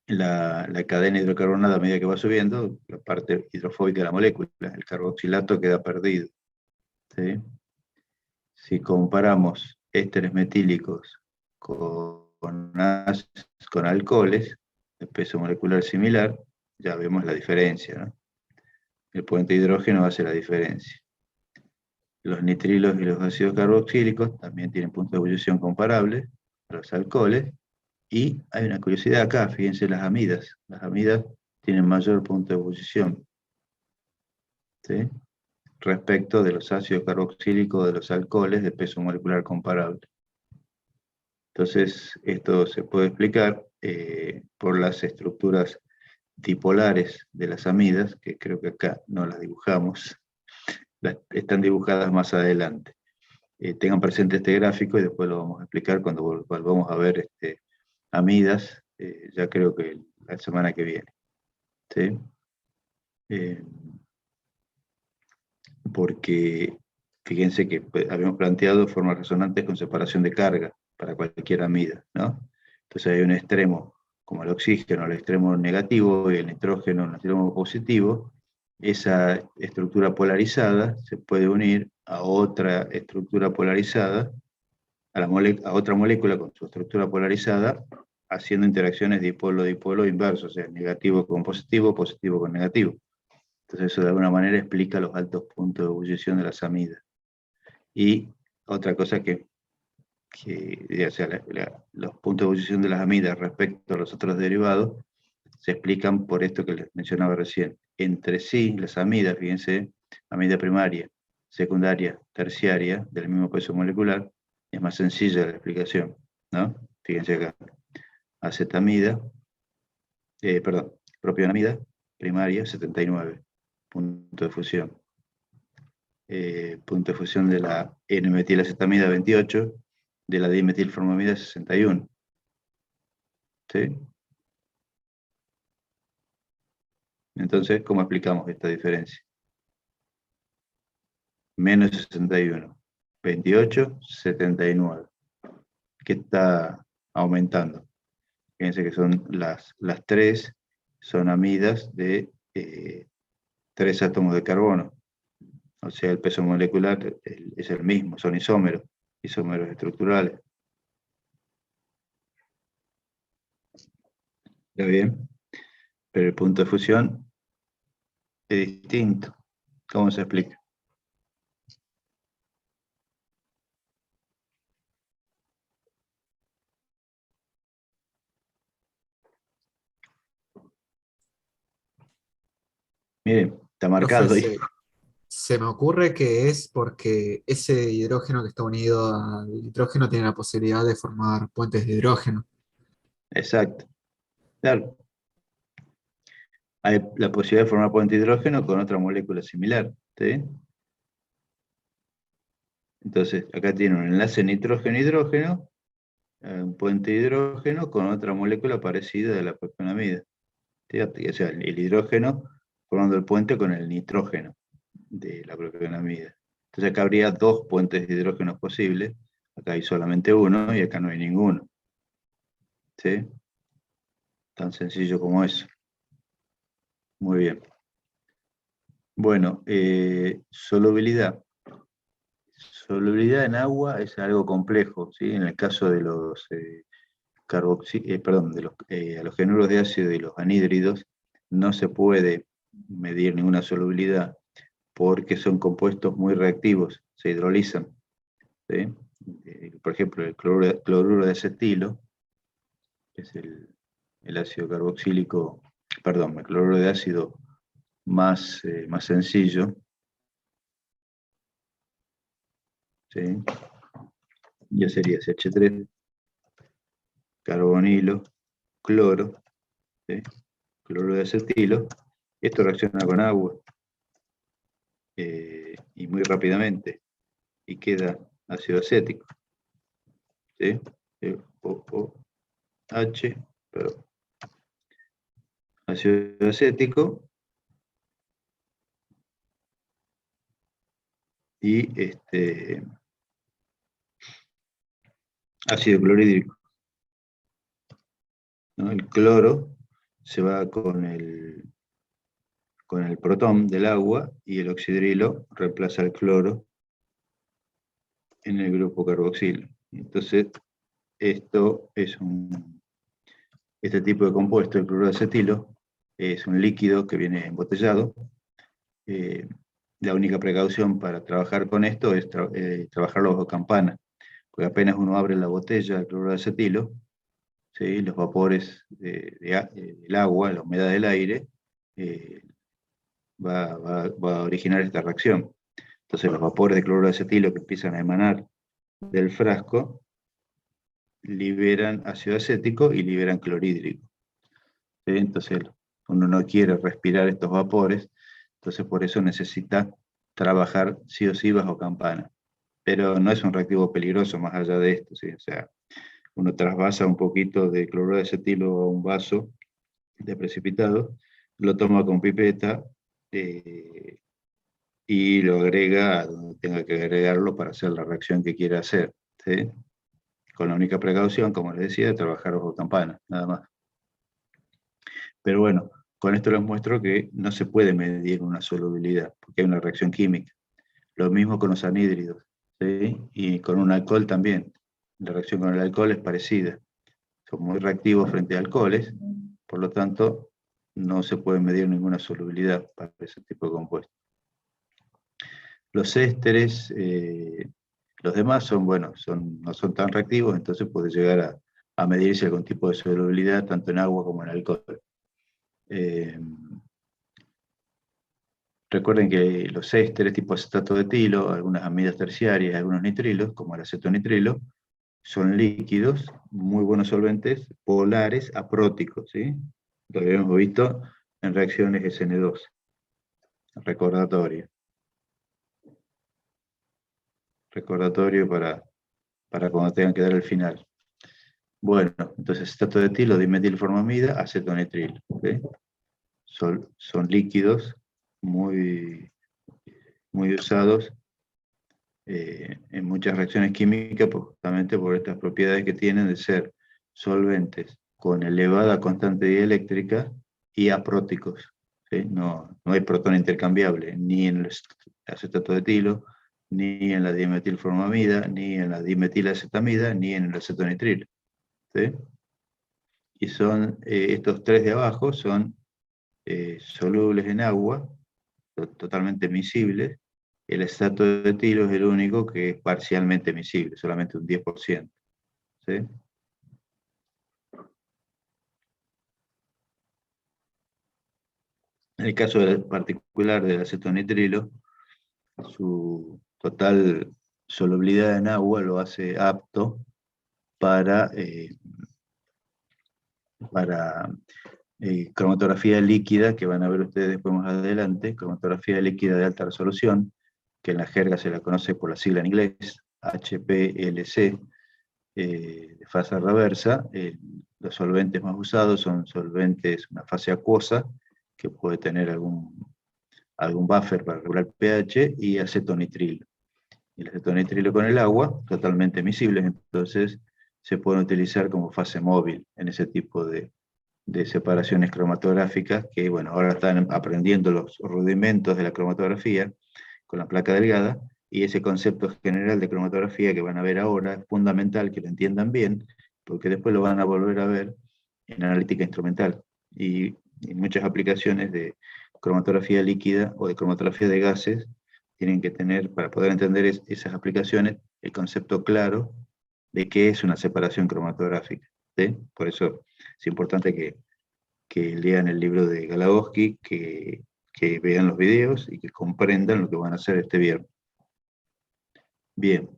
La cadena hidrocarbonada, a medida que va subiendo, la parte hidrofóbica de la molécula, el carboxilato queda perdido. ¿Sí? Si comparamos ésteres metílicos con alcoholes de peso molecular similar, ya vemos la diferencia, ¿no? El puente de hidrógeno hace la diferencia. Los nitrilos y los ácidos carboxílicos también tienen puntos de ebullición comparables a los alcoholes. Y hay una curiosidad acá, fíjense las amidas. Las amidas tienen mayor punto de ebullición, ¿sí? Respecto de los ácidos carboxílicos de los alcoholes de peso molecular comparable. Entonces, esto se puede explicar por las estructuras dipolares de las amidas, que creo que acá no las dibujamos, están dibujadas más adelante. Tengan presente este gráfico y después lo vamos a explicar cuando volvamos a ver amidas, ya creo que la semana que viene. ¿Sí? Porque fíjense que habíamos planteado formas resonantes con separación de carga para cualquier amida, ¿no? Entonces hay un extremo, como el oxígeno, el extremo negativo y el nitrógeno, el extremo positivo. Esa estructura polarizada se puede unir a otra estructura polarizada, a otra molécula con su estructura polarizada, haciendo interacciones dipolo-dipolo inverso, o sea, negativo con positivo, positivo con negativo. Entonces eso de alguna manera explica los altos puntos de ebullición de las amidas. Y otra cosa o sea, los puntos de ebullición de las amidas respecto a los otros derivados se explican por esto que les mencionaba recién. Entre sí, las amidas, fíjense, amida primaria, secundaria, terciaria, del mismo peso molecular, es más sencilla la explicación, ¿no? Fíjense acá. Acetamida, propionamida primaria, 79, punto de fusión. Punto de fusión de la N-metilacetamida 28, de la dimetilformamida 61. ¿Sí? Entonces, ¿cómo explicamos esta diferencia? Menos 61, 28, 79. ¿Qué está aumentando? Fíjense que son las tres, son amidas de 3 átomos de carbono. O sea, el peso molecular es el mismo, son isómeros estructurales. ¿Está bien? Pero el punto de fusión es distinto. ¿Cómo se explica? Miren, está Profe, marcado ahí. se me ocurre que es porque ese hidrógeno que está unido al nitrógeno tiene la posibilidad de formar puentes de hidrógeno. Exacto. Claro. Hay la posibilidad de formar puente de hidrógeno con otra molécula similar. ¿Sí? Entonces, acá tiene un enlace nitrógeno-hidrógeno, un puente de hidrógeno con otra molécula parecida de la propionamida. ¿Sí? O sea, el hidrógeno formando el puente con el nitrógeno de la propionamida. Entonces acá habría dos puentes de hidrógeno posibles. Acá hay solamente uno y acá no hay ninguno. ¿Sí? Tan sencillo como eso. Muy bien. Bueno, solubilidad. Solubilidad en agua es algo complejo, ¿sí? En el caso de los de los halogenuros de ácido y los anhídridos, no se puede medir ninguna solubilidad porque son compuestos muy reactivos, se hidrolizan. ¿Sí? Por ejemplo, el cloruro de acetilo, que es el ácido carboxílico, perdón, el cloruro de ácido más sencillo, ¿sí? Ya sería CH3, carbonilo, cloro, ¿sí? Cloruro de acetilo. Esto reacciona con agua y muy rápidamente y queda ácido acético. ¿Sí? OH, perdón. Ácido acético y ácido clorhídrico, ¿no? El cloro se va con el protón del agua y el oxidrilo reemplaza el cloro en el grupo carboxilo. Entonces, este tipo de compuesto, el cloruro de acetilo, es un líquido que viene embotellado. La única precaución para trabajar con esto es trabajarlo bajo campana, porque apenas uno abre la botella de cloruro de acetilo, ¿sí? Los vapores del agua, la humedad del aire, va a originar esta reacción. Entonces los vapores de cloruro de acetilo que empiezan a emanar del frasco liberan ácido acético y liberan clorhídrico. ¿Sí? Entonces uno no quiere respirar estos vapores, entonces por eso necesita trabajar sí o sí bajo campana. Pero no es un reactivo peligroso más allá de esto, ¿sí? O sea, uno trasvasa un poquito de cloruro de acetilo a un vaso de precipitado, lo toma con pipeta y lo agrega a donde tenga que agregarlo para hacer la reacción que quiera hacer, ¿sí? Con la única precaución, como les decía, de trabajar bajo campana, nada más. Pero bueno, con esto les muestro que no se puede medir una solubilidad, porque hay una reacción química. Lo mismo con los anhídridos, ¿sí? Y con un alcohol también. La reacción con el alcohol es parecida. Son muy reactivos frente a alcoholes, por lo tanto, no se puede medir ninguna solubilidad para ese tipo de compuestos. Los ésteres, los demás son, bueno, no son tan reactivos, entonces puede llegar a medirse algún tipo de solubilidad tanto en agua como en alcohol. Recuerden que los ésteres tipo acetato de etilo, algunas amidas terciarias, algunos nitrilos, como el acetonitrilo, son líquidos, muy buenos solventes, polares, apróticos, ¿sí? Lo habíamos visto en reacciones SN2. Recordatorio. Recordatorio para cuando tengan que dar el final. Bueno, entonces acetato de etilo, dimetilformamida, acetonitrilo. ¿Sí? Son líquidos muy usados en muchas reacciones químicas, justamente por estas propiedades que tienen de ser solventes con elevada constante dieléctrica y apróticos. ¿Sí? No hay protón intercambiable, ni en el acetato de etilo, ni en la dimetilformamida, ni en la dimetilacetamida, ni en el acetonitrilo. ¿Sí? Y son, estos tres de abajo son solubles en agua, totalmente miscibles. El acetato de etilo es el único que es parcialmente miscible, solamente un 10%. ¿Sí? En el caso particular del acetonitrilo, su total solubilidad en agua lo hace apto para cromatografía líquida, que van a ver ustedes después más adelante, cromatografía líquida de alta resolución, que en la jerga se la conoce por la sigla en inglés, HPLC, de fase reversa. Los solventes más usados son solventes, una fase acuosa, que puede tener algún buffer para regular pH, y acetonitrilo. Y el acetonitrilo con el agua, totalmente miscibles, entonces se pueden utilizar como fase móvil en ese tipo de separaciones cromatográficas, que bueno, ahora están aprendiendo los rudimentos de la cromatografía con la placa delgada, y ese concepto general de cromatografía que van a ver ahora es fundamental que lo entiendan bien, porque después lo van a volver a ver en analítica instrumental, y en muchas aplicaciones de cromatografía líquida o de cromatografía de gases tienen que tener, para poder entender esas aplicaciones, el concepto claro de qué es una separación cromatográfica. ¿Sí? Por eso es importante que lean el libro de Galagowski, que vean los videos y que comprendan lo que van a hacer este viernes. Bien.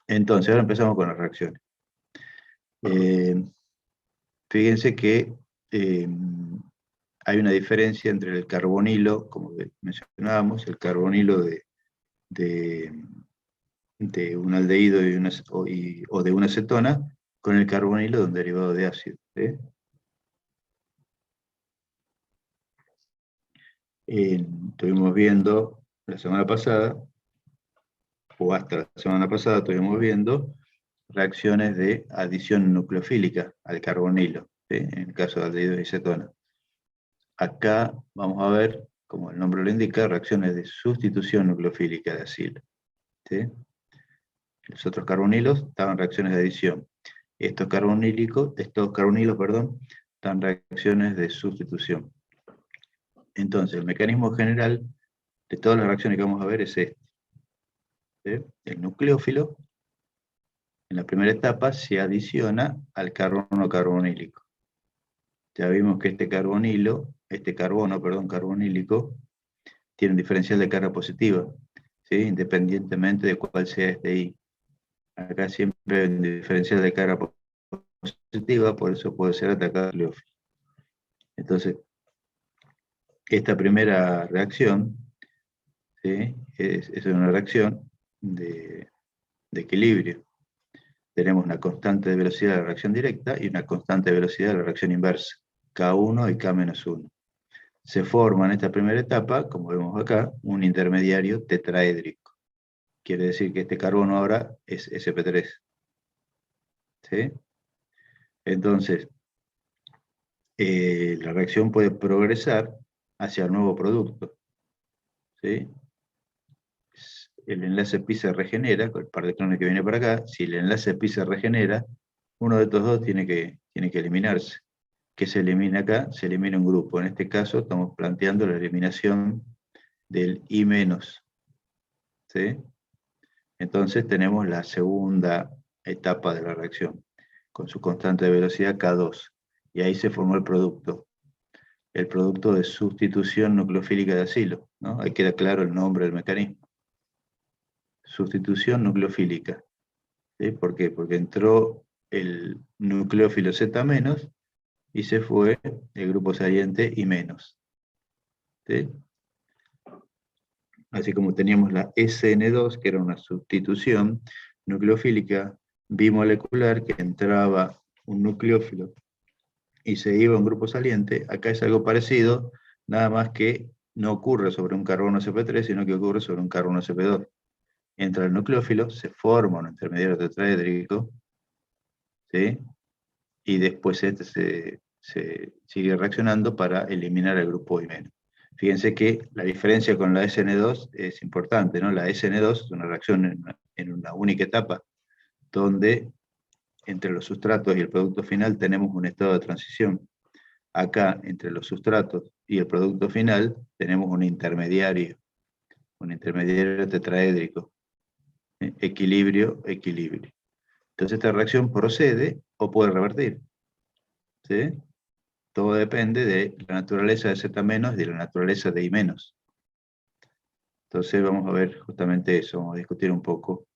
Entonces, ahora empezamos con las reacciones. Fíjense que hay una diferencia entre el carbonilo, como mencionábamos, el carbonilo de un aldehído o de una acetona, con el carbonilo de un derivado de ácido. ¿Sí? Estuvimos viendo la semana pasada, o hasta la semana pasada estuvimos viendo reacciones de adición nucleofílica al carbonilo, ¿sí? En el caso de aldehídos y cetona. Acá vamos a ver, como el nombre lo indica, reacciones de sustitución nucleofílica de acilo. ¿Sí? Los otros carbonilos estaban reacciones de adición. Estos carbonilos, están reacciones de sustitución. Entonces, el mecanismo general de todas las reacciones que vamos a ver es este. ¿Sí? El nucleófilo, en la primera etapa, se adiciona al carbono carbonílico. Ya vimos que este carbono carbonílico, tiene un diferencial de carga positiva, ¿sí? Independientemente de cuál sea este I. Acá siempre hay un diferencial de carga positiva, por eso puede ser atacado el nucleófilo. Entonces, esta primera reacción, ¿sí? es una reacción de equilibrio. Tenemos una constante de velocidad de la reacción directa y una constante de velocidad de la reacción inversa, K1 y K-1. Se forma en esta primera etapa, como vemos acá, un intermediario tetraédrico. Quiere decir que este carbono ahora es sp3. ¿Sí? Entonces, la reacción puede progresar hacia el nuevo producto. ¿Sí? El enlace pi se regenera, con el par de electrones que viene para acá. Si el enlace pi se regenera, uno de estos dos tiene que eliminarse. ¿Qué se elimina acá? Se elimina un grupo. En este caso estamos planteando la eliminación del I-. ¿Sí? Entonces tenemos la segunda etapa de la reacción, con su constante de velocidad K2. Y ahí se formó el producto de sustitución nucleofílica de acilo, ¿no? Ahí queda claro el nombre del mecanismo. Sustitución nucleofílica. ¿Sí? ¿Por qué? Porque entró el nucleófilo Z- y se fue el grupo saliente I-. ¿Sí? Así como teníamos la SN2, que era una sustitución nucleofílica bimolecular, que entraba un nucleófilo y se iba a un grupo saliente, acá es algo parecido, nada más que no ocurre sobre un carbono sp3, sino que ocurre sobre un carbono sp2. Entra el nucleófilo, se forma un intermediario tetraédrico, ¿sí? Y después este se sigue reaccionando para eliminar el grupo I-. Fíjense que la diferencia con la SN2 es importante, ¿no? La SN2 es una reacción en una única etapa, donde entre los sustratos y el producto final tenemos un estado de transición. Acá, entre los sustratos y el producto final, tenemos un intermediario tetraédrico. Equilibrio, equilibrio. Entonces esta reacción procede o puede revertir. ¿Sí? Todo depende de la naturaleza de Z- y de la naturaleza de I-. Entonces vamos a ver justamente eso, vamos a discutir un poco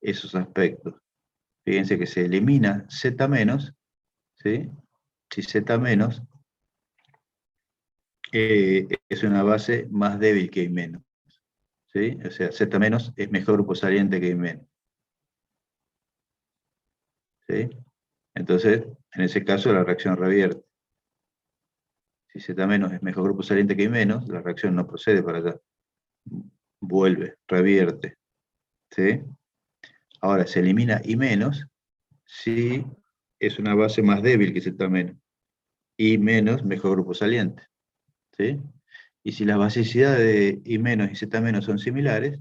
esos aspectos. Fíjense que se elimina Z-, ¿sí? Si Z- es una base más débil que I-, ¿sí? O sea, Z- es mejor grupo saliente que I-. ¿Sí? Entonces, en ese caso la reacción revierte. Si Z- es mejor grupo saliente que I-, la reacción no procede para allá. Vuelve, revierte. ¿Sí? Ahora, se elimina I- si es una base más débil que Z-. I-, mejor grupo saliente. ¿Sí? Y si las basicidades de I- y Z- son similares,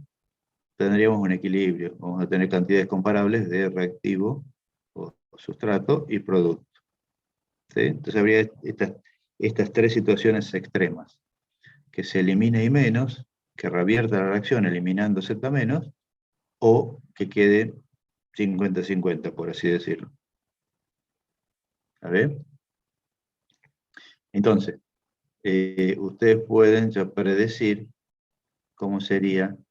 tendríamos un equilibrio. Vamos a tener cantidades comparables de reactivo o sustrato y producto. ¿Sí? Entonces habría estas tres situaciones extremas. Que se elimine I-, que revierta la reacción eliminando Z-, o que quede 50-50, por así decirlo. ¿A ver? Entonces, ustedes pueden ya predecir cómo serían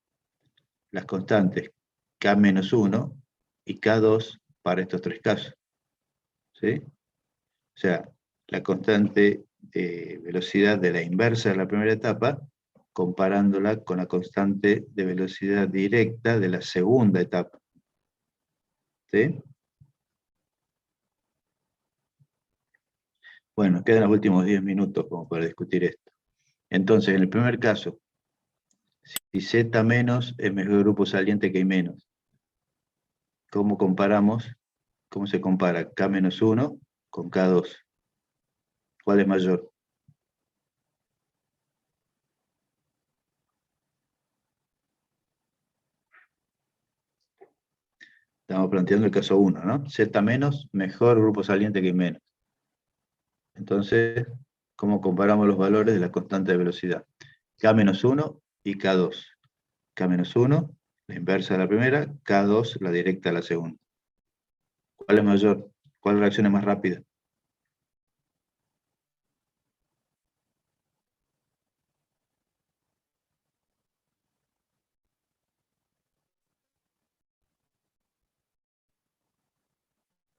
las constantes K-1 y K2 para estos tres casos. ¿Sí? O sea, la constante de velocidad de la inversa de la primera etapa, comparándola con la constante de velocidad directa de la segunda etapa. ¿Sí? Bueno, quedan los últimos 10 minutos como para discutir esto. Entonces, en el primer caso, si Z- es mejor grupo saliente que I-, ¿cómo comparamos? ¿Cómo se compara K-1 con K2? ¿Cuál es mayor? Estamos planteando el caso 1, ¿no? Z- mejor grupo saliente que I-. Entonces, ¿cómo comparamos los valores de la constante de velocidad? K-1 y K2. K-1, la inversa de la primera, K2, la directa de la segunda. ¿Cuál es mayor? ¿Cuál reacción es más rápida?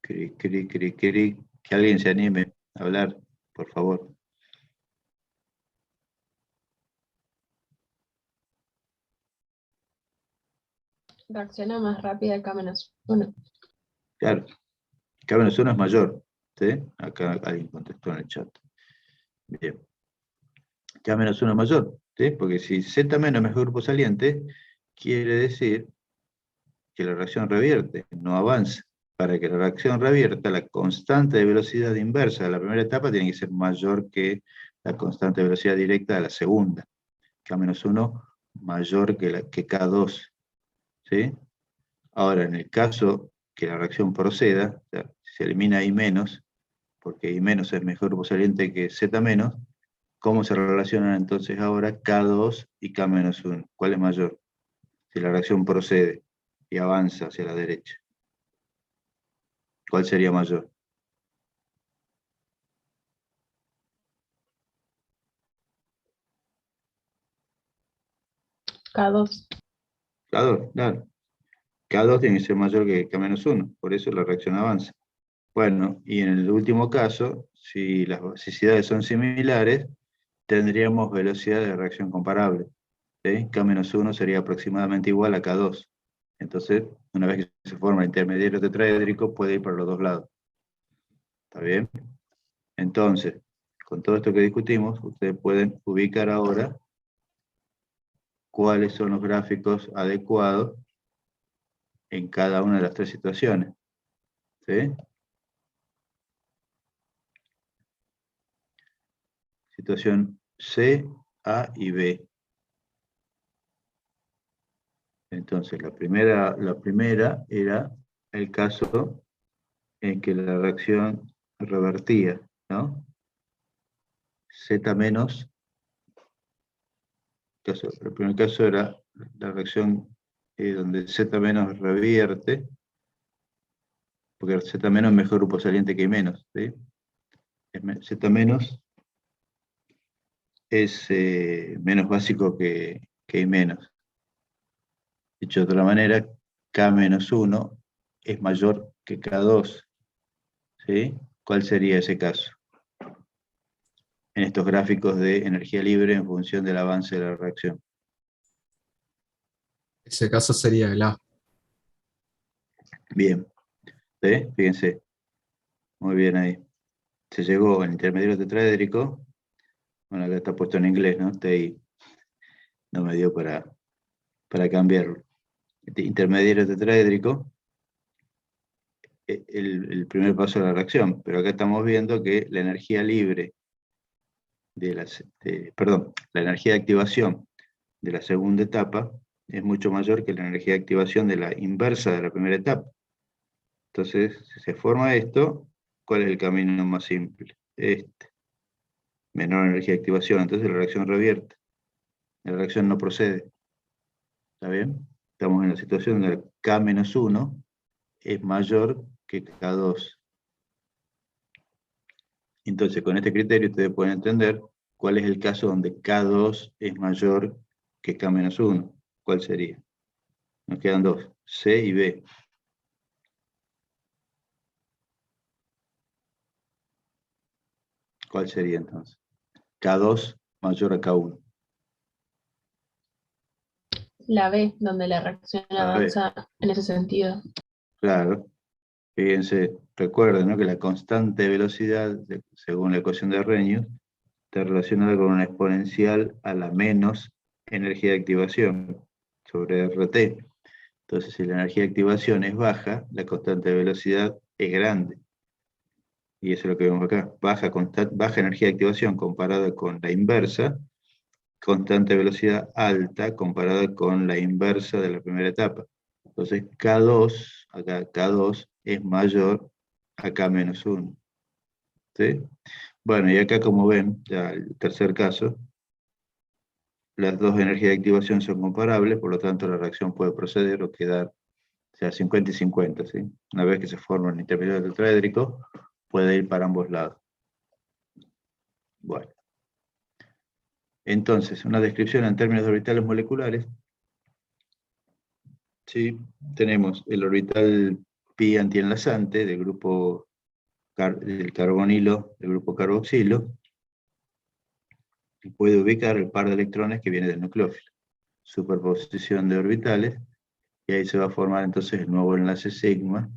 Cri, cri, cri, cri. Que alguien se anime a hablar, por favor. Reacciona más rápida K-1. Claro, K-1 es mayor. ¿Sí? Acá alguien contestó en el chat. Bien. K-1 es mayor. ¿Sí? Porque si Z- es mejor grupo saliente, quiere decir que la reacción revierte, no avanza. Para que la reacción revierta, la constante de velocidad inversa de la primera etapa tiene que ser mayor que la constante de velocidad directa de la segunda. K-1 mayor que K2. ¿Sí? Ahora, en el caso que la reacción proceda, o sea, se elimina I-, porque I- es mejor grupo saliente que Z-, ¿cómo se relacionan entonces ahora K2 y K-1? ¿Cuál es mayor? Si la reacción procede y avanza hacia la derecha, ¿cuál sería mayor? K2. K2, claro. K2 tiene que ser mayor que K-1, por eso la reacción avanza. Bueno, y en el último caso, si las basicidades son similares, tendríamos velocidad de reacción comparable. ¿Sí? K-1 sería aproximadamente igual a K2. Entonces, una vez que se forma el intermediario tetraédrico, puede ir por los dos lados. ¿Está bien? Entonces, con todo esto que discutimos, ustedes pueden ubicar ahora cuáles son los gráficos adecuados en cada una de las tres situaciones. ¿Sí? Situación C, A y B. Entonces, la primera era el caso en que la reacción revertía, ¿no? Z- El primer caso era la reacción donde Z- revierte, porque Z- es mejor grupo saliente que I-, ¿sí? Z- es menos básico que I-. Dicho de otra manera, K-1 es mayor que K2, ¿sí? ¿Cuál sería ese caso? En estos gráficos de energía libre en función del avance de la reacción. Ese caso sería el A. Bien, ¿sí? Fíjense, muy bien ahí. Se llegó al intermediario tetraédrico, bueno, acá está puesto en inglés, ¿no? TI, no me dio para cambiarlo. Este intermediario tetraédrico, el primer paso de la reacción, pero acá estamos viendo que la energía libre la energía de activación de la segunda etapa es mucho mayor que la energía de activación de la inversa de la primera etapa. Entonces, si se forma esto, ¿cuál es el camino más simple? Este. Menor energía de activación, entonces la reacción revierte. La reacción no procede. ¿Está bien? Estamos en la situación donde K-1 es mayor que K2. Entonces, con este criterio ustedes pueden entender cuál es el caso donde K2 es mayor que K-1. ¿Cuál sería? Nos quedan dos, C y B. ¿Cuál sería entonces? K2 mayor a K1. La B, donde la reacción La B, avanza en ese sentido. claro. Fíjense, recuerden, ¿no?, que la constante de velocidad, según la ecuación de Arrhenius, está relacionada con una exponencial a la menos energía de activación sobre RT. Entonces, si la energía de activación es baja, la constante de velocidad es grande. Y eso es lo que vemos acá. Baja energía de activación comparada con la inversa, constante de velocidad alta comparada con la inversa de la primera etapa. Entonces, K2, acá K2 es mayor a K-1. ¿Sí? Bueno, y acá como ven, ya el tercer caso, las dos energías de activación son comparables, por lo tanto la reacción puede proceder o quedar, o sea, 50 y 50, ¿sí? Una vez que se forma el intermediario tetraédrico, puede ir para ambos lados. Bueno. Entonces, una descripción en términos de orbitales moleculares. ¿Sí? Tenemos el orbital pi antienlazante del grupo del carbonilo, del grupo carboxilo, y puede ubicar el par de electrones que viene del nucleófilo. Superposición de orbitales, y ahí se va a formar entonces el nuevo enlace sigma,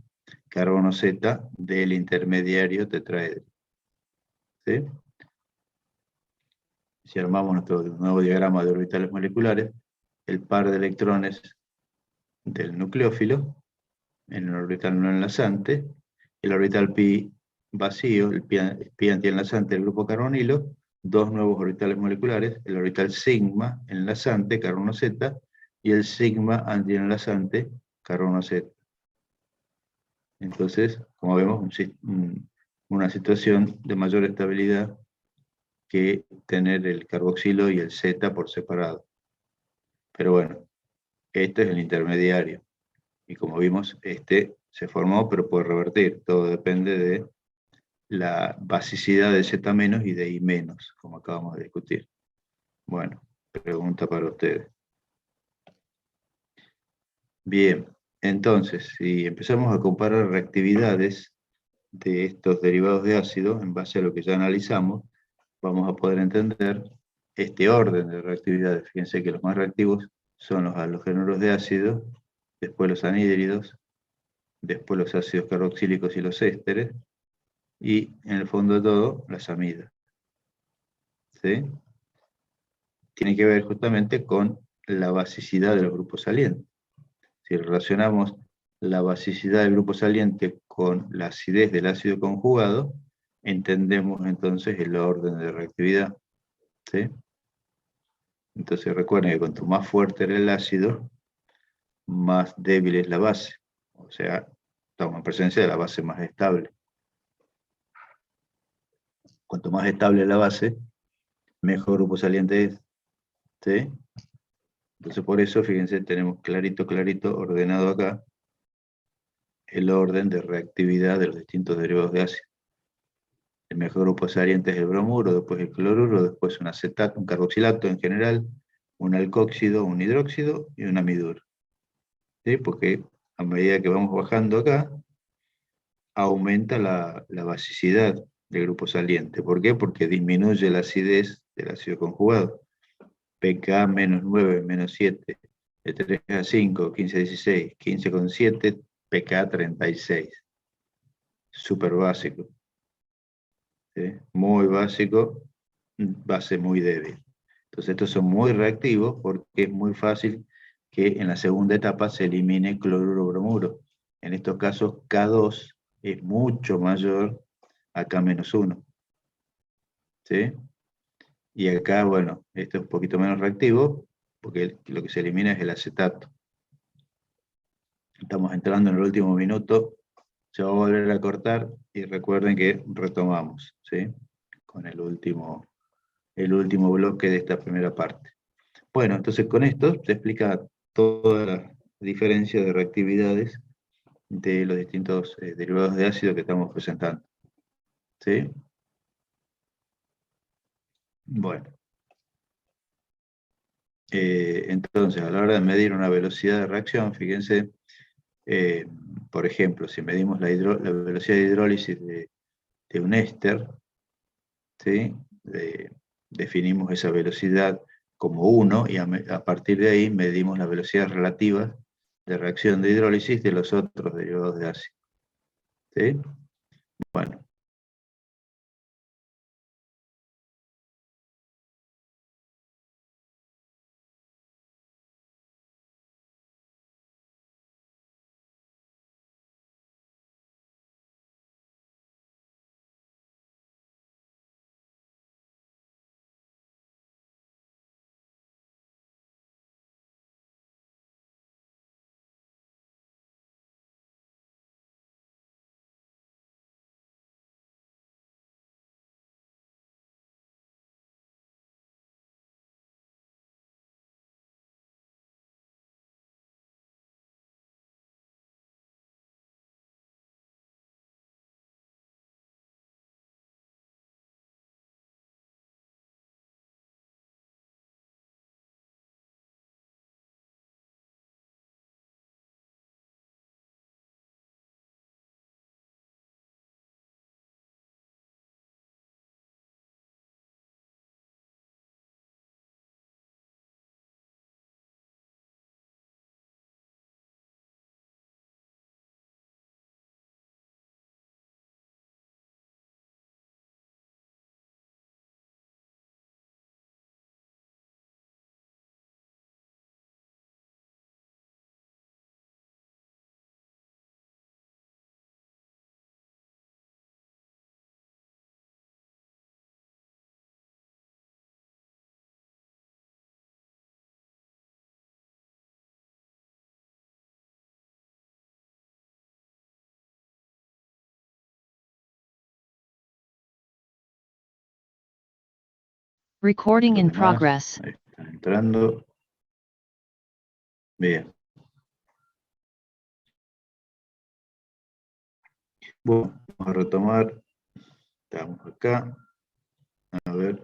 carbono Z del intermediario tetraédrico. ¿Sí? Si armamos nuestro nuevo diagrama de orbitales moleculares, el par de electrones del nucleófilo en el orbital no enlazante, el orbital pi vacío, el pi antienlazante del grupo carbonilo, dos nuevos orbitales moleculares, el orbital sigma enlazante, carbono Z, y el sigma antienlazante, carbono Z. Entonces, como vemos, una situación de mayor estabilidad que tener el carboxilo y el Z por separado. Pero bueno, este es el intermediario. Y como vimos, este se formó, pero puede revertir. Todo depende de la basicidad de Z- y de I-, como acabamos de discutir. Bueno, pregunta para ustedes. Bien, entonces, si empezamos a comparar reactividades de estos derivados de ácido, en base a lo que ya analizamos, vamos a poder entender este orden de reactividades. Fíjense que los más reactivos son los halogénuros de ácido, después los anhídridos, después los ácidos carboxílicos y los ésteres, y en el fondo de todo, las amidas. ¿Sí? Tiene que ver justamente con la basicidad de los grupos salientes. Si relacionamos la basicidad del grupo saliente con la acidez del ácido conjugado, entendemos entonces el orden de reactividad. ¿Sí? Entonces recuerden que cuanto más fuerte era el ácido, más débil es la base. O sea, estamos en presencia de la base más estable. Cuanto más estable es la base, mejor grupo saliente es. ¿Sí? Entonces por eso, fíjense, tenemos clarito, ordenado acá, el orden de reactividad de los distintos derivados de ácido. El mejor grupo saliente es el bromuro, después el cloruro, después un acetato, un carboxilato en general, un alcóxido, un hidróxido y un amiduro. ¿Sí? Porque a medida que vamos bajando acá, aumenta la basicidad del grupo saliente. ¿Por qué? Porque disminuye la acidez del ácido conjugado. pK menos 9, menos 7, de 3 a 5, 15 a 16, 15,7, pK 36. Súper básico. ¿Sí? Muy básico, base muy débil. Entonces estos son muy reactivos porque es muy fácil que en la segunda etapa se elimine cloruro bromuro. En estos casos K2 es mucho mayor a K-1. ¿Sí? Y acá, bueno, esto es un poquito menos reactivo porque lo que se elimina es el acetato. Estamos entrando en el último minuto, se va a volver a cortar y recuerden que retomamos, ¿sí? Con el último bloque de esta primera parte. Bueno, entonces con esto se explica toda la diferencia de reactividades de los distintos derivados de ácido que estamos presentando. ¿Sí? Bueno. Entonces, a la hora de medir una velocidad de reacción, fíjense, por ejemplo, si medimos la velocidad de hidrólisis de un éster, ¿sí? Definimos esa velocidad como 1 y a partir de ahí medimos la velocidad relativa de reacción de hidrólisis de los otros derivados de ácido. ¿Sí? Bueno. Recording in Los demás, progress. ahí están entrando. Bien. Bueno, vamos a retomar. Estamos acá. A ver.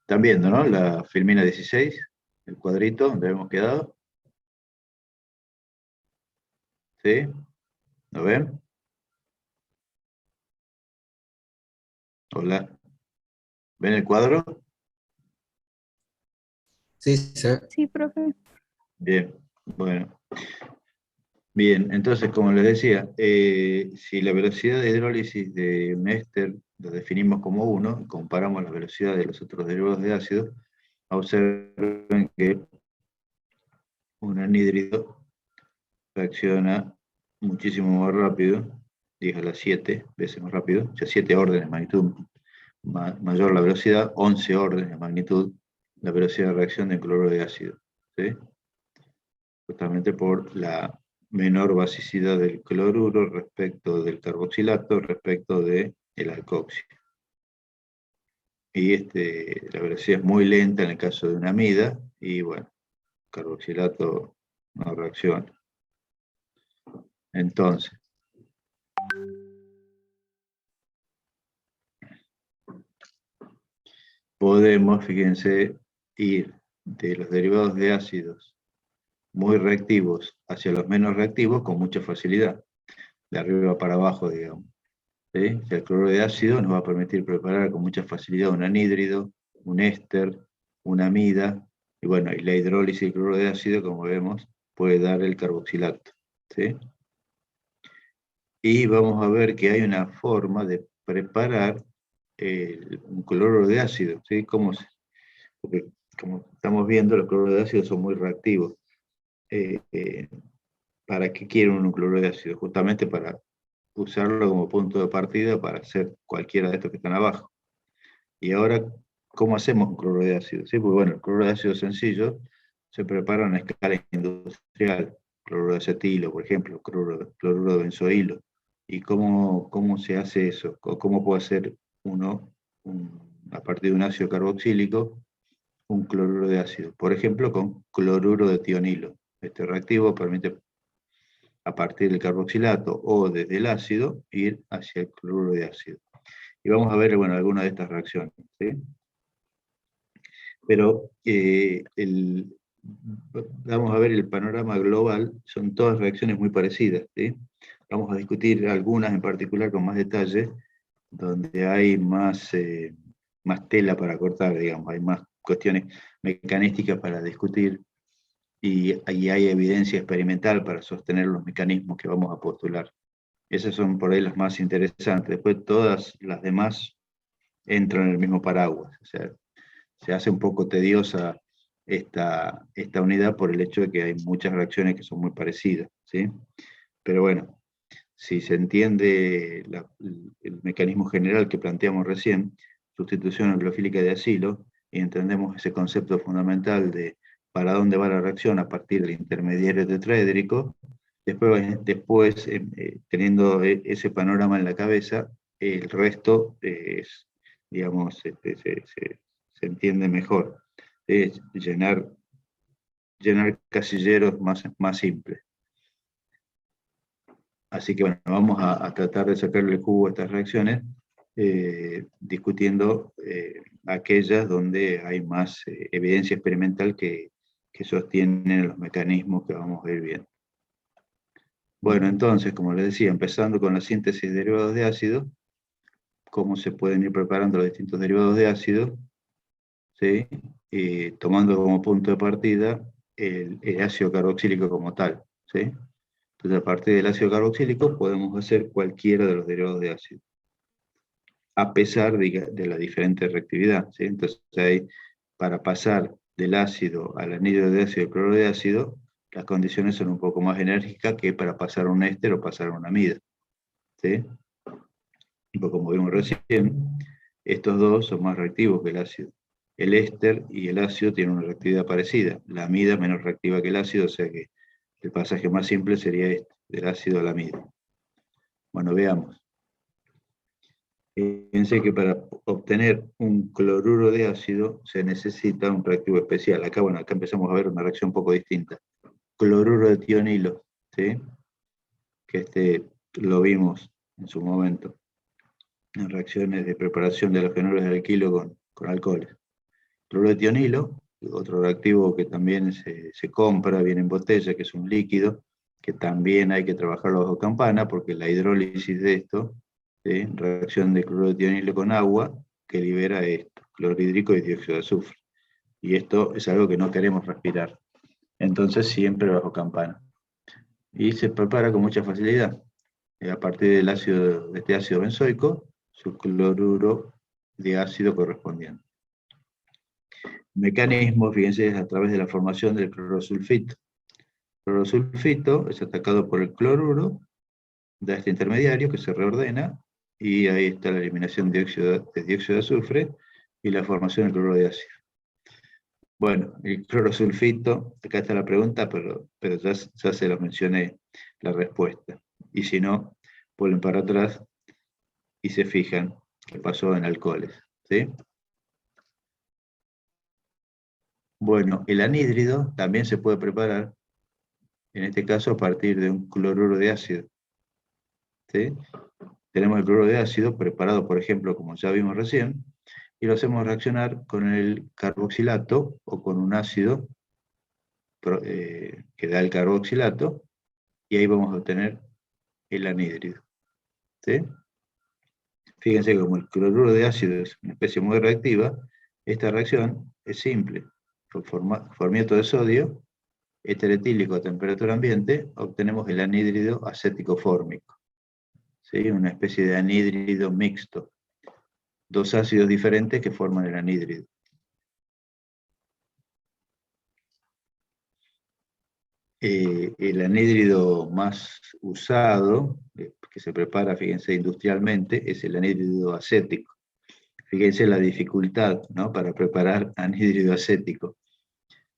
Están viendo, ¿no? La filmina 16, el cuadrito donde hemos quedado. ¿Sí? ¿Lo ven? Hola. ¿Ven el cuadro? Sí, sí. Sí, profe. Bien. Bueno. Bien, entonces, como les decía, si la velocidad de hidrólisis de un éster lo definimos como 1 y comparamos la velocidad de los otros derivados de ácido, observen que un anhídrido reacciona muchísimo más rápido, 10 a la 7 veces más rápido, o sea, 7 órdenes de magnitud mayor la velocidad, 11 órdenes de magnitud la velocidad de reacción del cloruro de ácido. ¿Sí? Justamente por la menor basicidad del cloruro respecto del carboxilato, respecto del alcoxio. Y la velocidad es muy lenta en el caso de una amida, y bueno, carboxilato no reacciona. Entonces, podemos, fíjense, ir de los derivados de ácidos muy reactivos hacia los menos reactivos con mucha facilidad, de arriba para abajo, digamos. ¿Sí? El cloruro de ácido nos va a permitir preparar con mucha facilidad un anhídrido, un éster, una amida, y bueno, y la hidrólisis del cloruro de ácido, como vemos, puede dar el carboxilato. ¿Sí? Y vamos a ver que hay una forma de preparar un cloruro de ácido, ¿sí? Porque como estamos viendo, los cloruros de ácido son muy reactivos. ¿Para qué quieren un cloruro de ácido? Justamente para usarlo como punto de partida para hacer cualquiera de estos que están abajo. Y ahora, ¿cómo hacemos un cloruro de ácido? ¿Sí? Pues bueno, el cloruro de ácido sencillo se prepara a escala industrial. Cloruro de acetilo, por ejemplo, cloruro de benzoilo. ¿Y cómo se hace eso? ¿Cómo puede hacer uno, a partir de un ácido carboxílico, un cloruro de ácido? Por ejemplo, con cloruro de tionilo. Este reactivo permite, a partir del carboxilato o desde el ácido, ir hacia el cloruro de ácido. Y vamos a ver, bueno, algunas de estas reacciones, ¿sí? Pero vamos a ver el panorama global, son todas reacciones muy parecidas, ¿sí? Vamos a discutir algunas en particular con más detalle, donde hay más tela para cortar, digamos, hay más cuestiones mecanísticas para discutir, y hay evidencia experimental para sostener los mecanismos que vamos a postular. Esas son por ahí las más interesantes. Después todas las demás entran en el mismo paraguas. O sea, se hace un poco tediosa esta unidad por el hecho de que hay muchas reacciones que son muy parecidas, ¿sí? Pero bueno, si se entiende el mecanismo general que planteamos recién, sustitución nucleofílica de acilo, y entendemos ese concepto fundamental de para dónde va la reacción a partir del intermediario tetraédrico, después teniendo ese panorama en la cabeza, el resto es, digamos, se entiende mejor. Es llenar casilleros más simples. Así que bueno, vamos a tratar de sacarle el jugo a estas reacciones, discutiendo aquellas donde hay más evidencia experimental que sostienen los mecanismos que vamos a ir viendo. Bueno, entonces, como les decía, empezando con la síntesis de derivados de ácido, cómo se pueden ir preparando los distintos derivados de ácido, ¿sí? Tomando como punto de partida el ácido carboxílico como tal, ¿sí? Entonces, a partir del ácido carboxílico podemos hacer cualquiera de los derivados de ácido, a pesar de la diferente reactividad, ¿sí? Entonces, ahí, para pasar del ácido al anhídrido de ácido y cloruro de ácido, las condiciones son un poco más enérgicas que para pasar a un éster o pasar a una amida, ¿sí? Y pues, como vimos recién, estos dos son más reactivos que el ácido. El éster y el ácido tienen una reactividad parecida. La amida es menos reactiva que el ácido, o sea que el pasaje más simple sería este, del ácido a la amida. Bueno, veamos. Fíjense que para obtener un cloruro de ácido se necesita un reactivo especial. Acá, bueno, acá empezamos a ver una reacción un poco distinta. Cloruro de tionilo, ¿sí? Que lo vimos en su momento en reacciones de preparación de halogenoles de alquilo con alcoholes. Cloruro de tionilo, otro reactivo que también se compra, viene en botella, que es un líquido, que también hay que trabajarlo bajo campana, porque la hidrólisis de esto, ¿sí? Reacción de cloruro de tionilo con agua, que libera esto, clorhídrico y dióxido de azufre. Y esto es algo que no queremos respirar. Entonces siempre bajo campana. Y se prepara con mucha facilidad. A partir del ácido, de este ácido benzoico, su cloruro de ácido correspondiente. Mecanismo, fíjense, es a través de la formación del clorosulfito. El clorosulfito es atacado por el cloruro, da este intermediario que se reordena, y ahí está la eliminación de dióxido de azufre y la formación del cloruro de ácido. Bueno, el clorosulfito, acá está la pregunta, pero ya se lo mencioné la respuesta. Y si no, vuelven para atrás y se fijan qué pasó en alcoholes, ¿sí? Bueno, el anhídrido también se puede preparar, en este caso a partir de un cloruro de ácido. ¿Sí? Tenemos el cloruro de ácido preparado, por ejemplo, como ya vimos recién, y lo hacemos reaccionar con el carboxilato o con un ácido que da el carboxilato, y ahí vamos a obtener el anhídrido. ¿Sí? Fíjense que como el cloruro de ácido es una especie muy reactiva, esta reacción es simple. Con formiato de sodio, éter etílico a temperatura ambiente, obtenemos el anhídrido acético fórmico. ¿Sí? Una especie de anhídrido mixto. Dos ácidos diferentes que forman el anhídrido. El anhídrido más usado, que se prepara, fíjense, industrialmente, es el anhídrido acético. Fíjense la dificultad, ¿no?, para preparar anhídrido acético.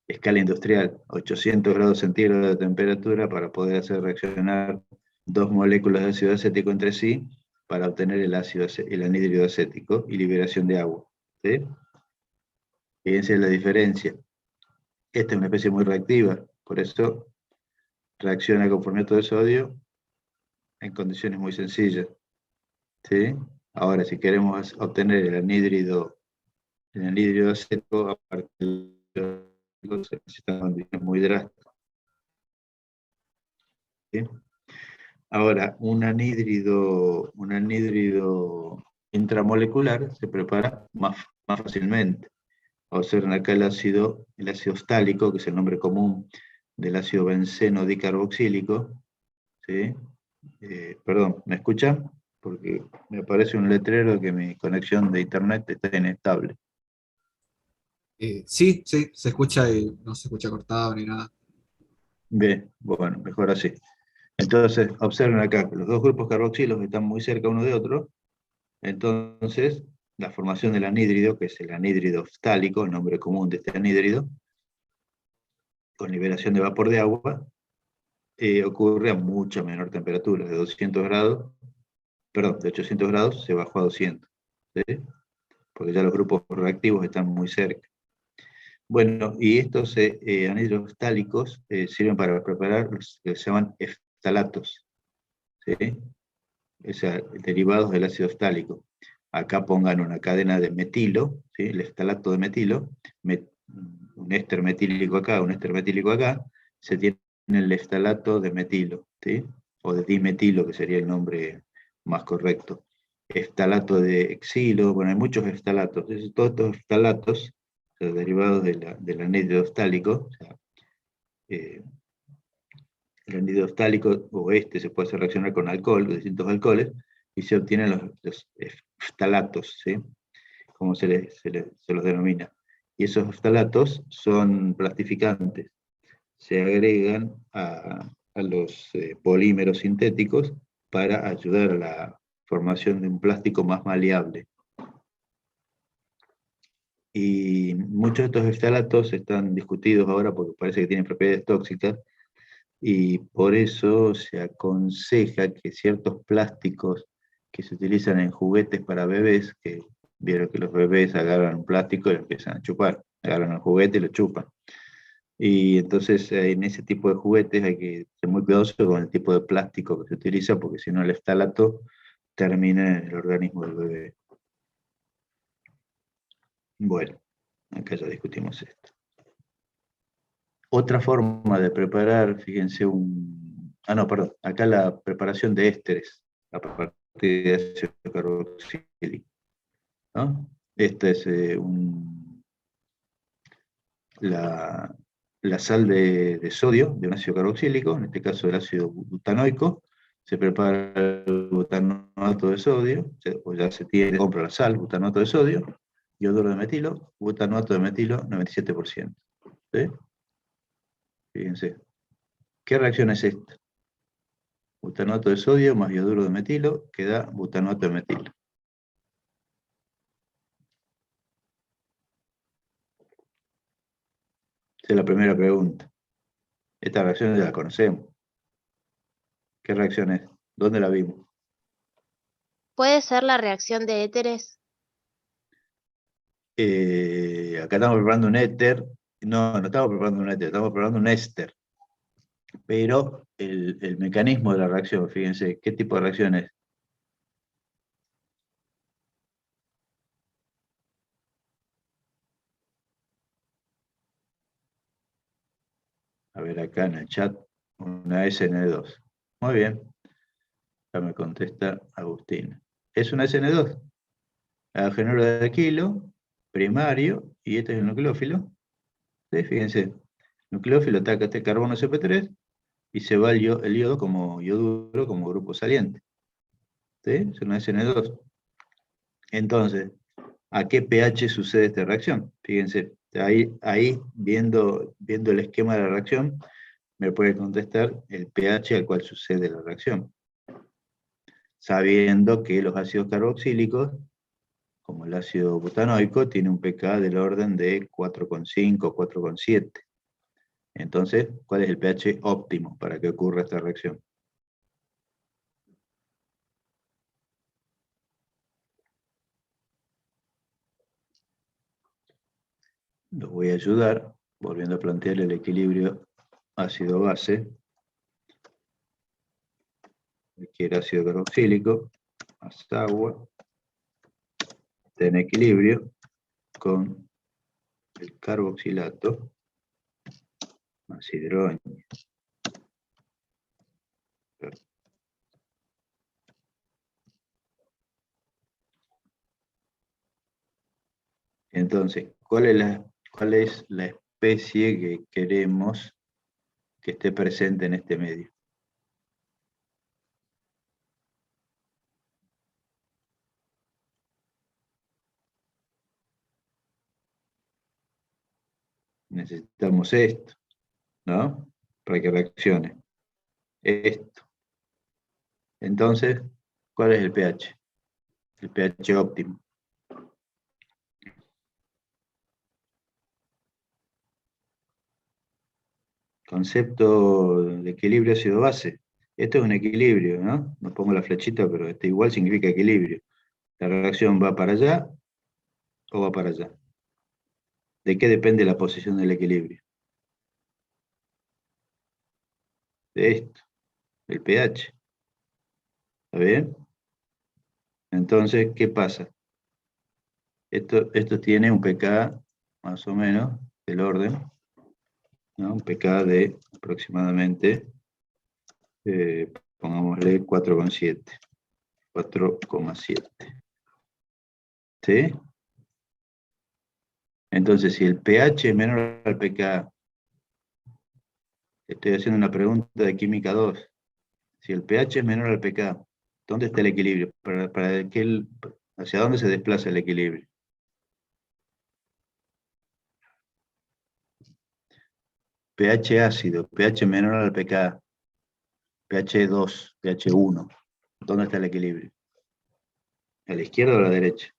Escala industrial, 800 grados centígrados de temperatura para poder hacer reaccionar dos moléculas de ácido acético entre sí para obtener el anhídrido acético y liberación de agua. ¿Sí? Fíjense la diferencia. Esta es una especie muy reactiva, por eso reacciona con formato de sodio en condiciones muy sencillas. ¿Sí? Ahora, si queremos obtener el anhídrido acético, a partir de se necesitan condiciones muy drásticas. ¿Sí? Ahora, un anhídrido intramolecular se prepara más fácilmente. Observen acá el ácido ostálico, que es el nombre común del ácido benceno dicarboxílico. ¿Sí? Perdón, ¿me escuchan? Porque me aparece un letrero que mi conexión de internet está inestable. Sí, sí, se escucha y no se escucha cortado ni nada. Bien, bueno, mejor así. Entonces, observen acá que los dos grupos carboxilos están muy cerca uno de otro. Entonces, la formación del anhídrido, que es el anhídrido ftálico, el nombre común de este anhídrido, con liberación de vapor de agua, ocurre a mucha menor temperatura, de 200 grados, perdón, de 800 grados se bajó a 200, ¿sí? Porque ya los grupos reactivos están muy cerca. Bueno, y estos anhídridos ftálicos sirven para preparar los que se llaman eftalatos, ¿sí? O sea, derivados del ácido ftálico. Acá pongan una cadena de metilo, ¿sí? El eftalato de metilo, un éster metílico acá, un éster metílico acá, se tiene el eftalato de metilo, ¿sí? O de dimetilo, que sería el nombre más correcto. Eftalato de exilo, bueno, hay muchos eftalatos. Todos estos eftalatos, derivados del anhídrido ftálico, o sea, el anhídrido ftálico o se puede hacer reaccionar con alcohol, distintos alcoholes, y se obtienen los eftalatos, ¿sí? Como se los denomina. Y esos eftalatos son plastificantes. Se agregan a los polímeros sintéticos para ayudar a la formación de un plástico más maleable. Y muchos de estos eftalatos están discutidos ahora porque parece que tienen propiedades tóxicas, y por eso se aconseja que ciertos plásticos que se utilizan en juguetes para bebés, que vieron que los bebés agarran un plástico y lo empiezan a chupar, agarran el juguete y lo chupan. Y entonces en ese tipo de juguetes hay que ser muy cuidadoso con el tipo de plástico que se utiliza, porque si no el eftalato termina en el organismo del bebé. Bueno, acá ya discutimos esto. Otra forma de preparar, fíjense, perdón, acá la preparación de ésteres a partir de ácido carboxílico, ¿no? Esta es la sal de sodio, de un ácido carboxílico, en este caso el ácido butanoico. Se prepara el butanoato de sodio, o ya se compra la sal, butanoato de sodio, yoduro de metilo, butanoato de metilo, 97%. ¿Sí? Fíjense. ¿Qué reacción es esta? Butanoato de sodio más yoduro de metilo, que da butanoato de metilo. Esa es la primera pregunta. Esta reacción ya la conocemos. ¿Qué reacción es? ¿Dónde la vimos? ¿Puede ser la reacción de éteres? Acá estamos preparando un éter No, no estamos preparando un éter, estamos preparando un éster. Pero el mecanismo de la reacción, fíjense, ¿qué tipo de reacción es? A ver acá en el chat, una SN2. Muy bien, ya me contesta Agustín. Es una SN2. Genero de alquilo, primario, y este es el nucleófilo. ¿Sí? Fíjense, nucleófilo ataca este carbono CP3 y se va el yodo como yoduro, como grupo saliente. ¿Sí? Es una SN2. Entonces, ¿a qué pH sucede esta reacción? Fíjense, ahí viendo el esquema de la reacción, me puede contestar el pH al cual sucede la reacción. Sabiendo que los ácidos carboxílicos, como el ácido butanoico, tiene un pK del orden de 4,5 o 4,7. Entonces, ¿cuál es el pH óptimo para que ocurra esta reacción? Los voy a ayudar, volviendo a plantear el equilibrio ácido-base. Requiere ácido carboxílico, más agua, está en equilibrio con el carboxilato, más hidrógeno. Entonces, ¿cuál es la especie que queremos que esté presente en este medio? Necesitamos esto, ¿no? Para que reaccione. Esto. Entonces, ¿cuál es el pH? El pH óptimo. Concepto de equilibrio ácido-base. Esto es un equilibrio, ¿no? No pongo la flechita, pero este igual significa equilibrio. La reacción va para allá o va para allá. ¿De qué depende la posición del equilibrio? De esto, el pH. ¿Está bien? Entonces, ¿qué pasa? Esto tiene un pK más o menos del orden, ¿no? Un pK de aproximadamente, pongámosle 4,7. 4,7. ¿Sí? Entonces, si el pH es menor al pK, estoy haciendo una pregunta de química 2. Si el pH es menor al pK, ¿dónde está el equilibrio? ¿Hacia dónde se desplaza el equilibrio? pH ácido, pH menor al pK, pH 2, pH 1. ¿Dónde está el equilibrio? ¿A la izquierda o a la derecha?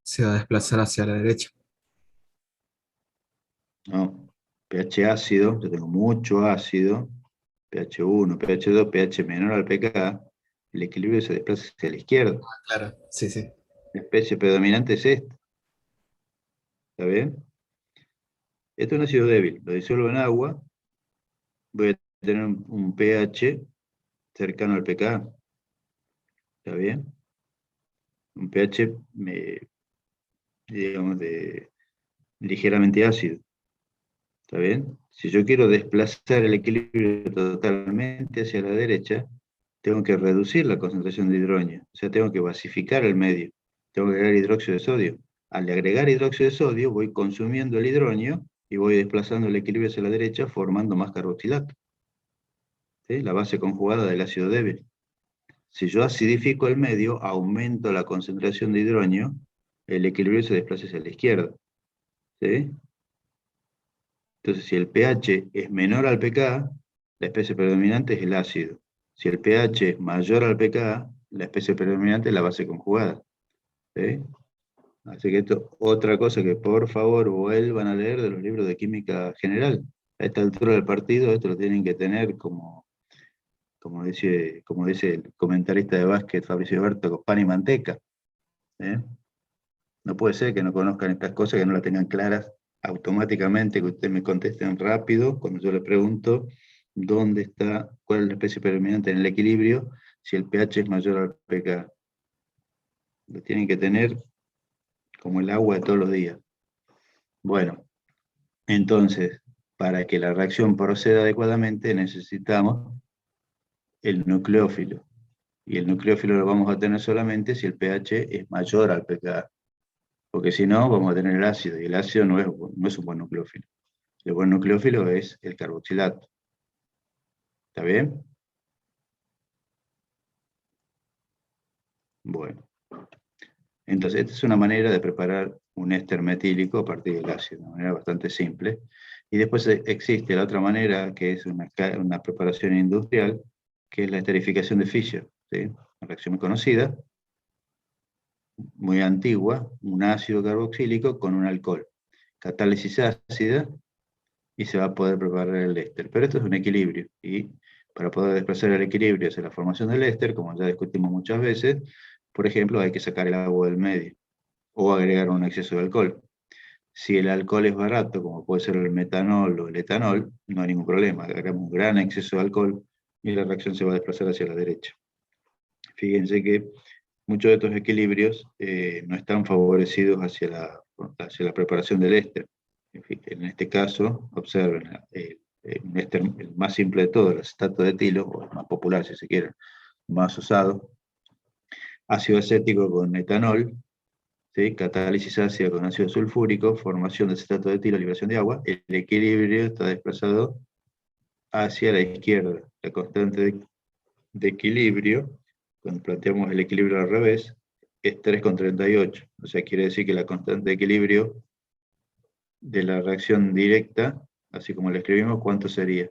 Se va a desplazar hacia la derecha. No. pH ácido, yo tengo mucho ácido, pH 1, pH 2, pH menor al pK, el equilibrio se desplaza hacia la izquierda. Claro, sí, sí. La especie predominante es esta. ¿Está bien? Esto es un ácido débil, lo disuelvo en agua, voy a tener un pH cercano al pK. ¿Está bien? Un pH, digamos, ligeramente ácido. ¿Está bien? Si yo quiero desplazar el equilibrio totalmente hacia la derecha, tengo que reducir la concentración de hidrógeno. O sea, tengo que basificar el medio. Tengo que agregar hidróxido de sodio. Al agregar hidróxido de sodio, voy consumiendo el hidrógeno y voy desplazando el equilibrio hacia la derecha, formando más carboxilato. ¿Sí? La base conjugada del ácido débil. Si yo acidifico el medio, aumento la concentración de hidrógeno, el equilibrio se desplaza hacia la izquierda. ¿Sí? Entonces, si el pH es menor al pK, la especie predominante es el ácido. Si el pH es mayor al pK, la especie predominante es la base conjugada. ¿Sí? Así que esto es otra cosa que por favor vuelvan a leer de los libros de química general. A esta altura del partido esto lo tienen que tener como como dice el comentarista de básquet Fabricio Berto, con pan y manteca. No puede ser que no conozcan estas cosas, que no las tengan claras automáticamente, que ustedes me contesten rápido cuando yo les pregunto dónde está, cuál es la especie predominante en el equilibrio, si el pH es mayor al pK. Lo tienen que tener como el agua de todos los días. Bueno, entonces, para que la reacción proceda adecuadamente, necesitamos el nucleófilo. Y el nucleófilo lo vamos a tener solamente si el pH es mayor al pK. Porque si no, vamos a tener el ácido, y el ácido no es un buen nucleófilo. El buen nucleófilo es el carboxilato. ¿Está bien? Bueno. Entonces, esta es una manera de preparar un éster metílico a partir del ácido, una manera bastante simple. Y después existe la otra manera, que es una preparación industrial, que es la esterificación de Fischer, ¿sí? Una reacción muy conocida, muy antigua, un ácido carboxílico con un alcohol. Catálisis ácida, y se va a poder preparar el éster. Pero esto es un equilibrio, y para poder desplazar el equilibrio hacia la formación del éster, como ya discutimos muchas veces, por ejemplo, hay que sacar el agua del medio, o agregar un exceso de alcohol. Si el alcohol es barato, como puede ser el metanol o el etanol, no hay ningún problema. Agregamos un gran exceso de alcohol y la reacción se va a desplazar hacia la derecha. Fíjense que muchos de estos equilibrios no están favorecidos hacia la preparación del éster. En este caso, observen, un éster, el más simple de todos, el acetato de etilo, o el más popular si se quiere, más usado, ácido acético con etanol, ¿sí? Catálisis ácida con ácido sulfúrico, formación de acetato de etilo, liberación de agua. El equilibrio está desplazado hacia la izquierda. La constante de equilibrio, cuando planteamos el equilibrio al revés, es 3,38. O sea, quiere decir que la constante de equilibrio de la reacción directa, así como la escribimos, ¿cuánto sería?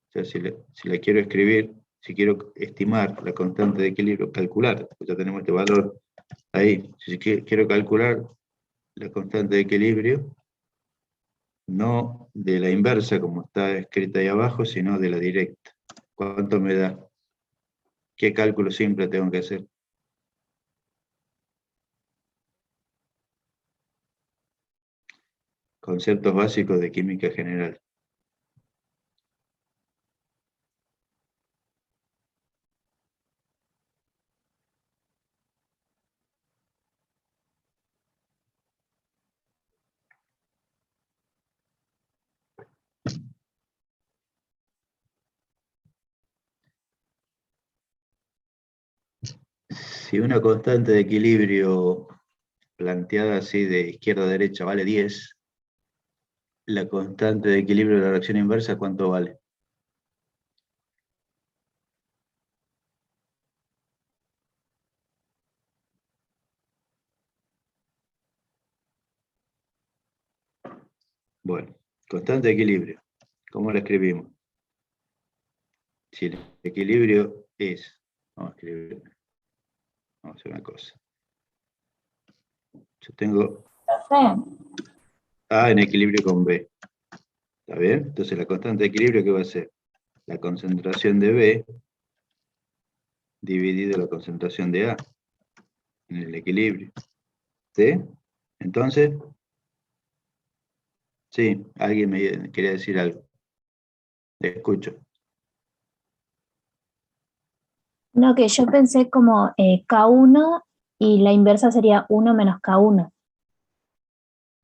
O sea, si la quiero escribir, si quiero estimar la constante de equilibrio, calcular, pues ya tenemos este valor ahí. Si quiero calcular la constante de equilibrio, no de la inversa, como está escrita ahí abajo, sino de la directa. ¿Cuánto me da? ¿Qué cálculo simple tengo que hacer? Conceptos básicos de química general. Si una constante de equilibrio planteada así de izquierda a derecha vale 10, la constante de equilibrio de la reacción inversa, ¿cuánto vale? Bueno, constante de equilibrio, ¿cómo la escribimos? Si el equilibrio es, vamos a hacer una cosa. Yo tengo A en equilibrio con B. ¿Está bien? Entonces la constante de equilibrio, ¿qué va a ser? La concentración de B dividido la concentración de A en el equilibrio. ¿Sí? Entonces, sí, alguien me quería decir algo. Te escucho. No, que yo pensé como K1 y la inversa sería 1 menos K1.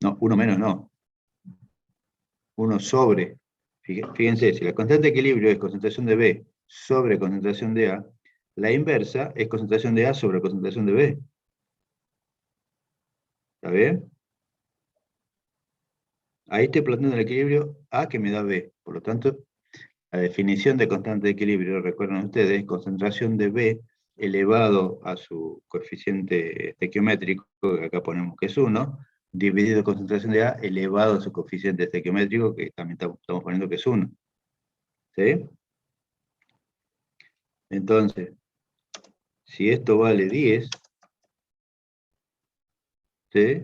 No, 1 menos no. 1 sobre. Fíjense, si la constante de equilibrio es concentración de B sobre concentración de A, la inversa es concentración de A sobre concentración de B. ¿Está bien? Ahí estoy planteando el equilibrio A que me da B. Por lo tanto, la definición de constante de equilibrio, recuerden ustedes, concentración de B elevado a su coeficiente estequiométrico, que acá ponemos que es 1, dividido concentración de A elevado a su coeficiente estequiométrico, que también estamos poniendo que es 1. ¿Sí? Entonces, si esto vale 10, ¿sí?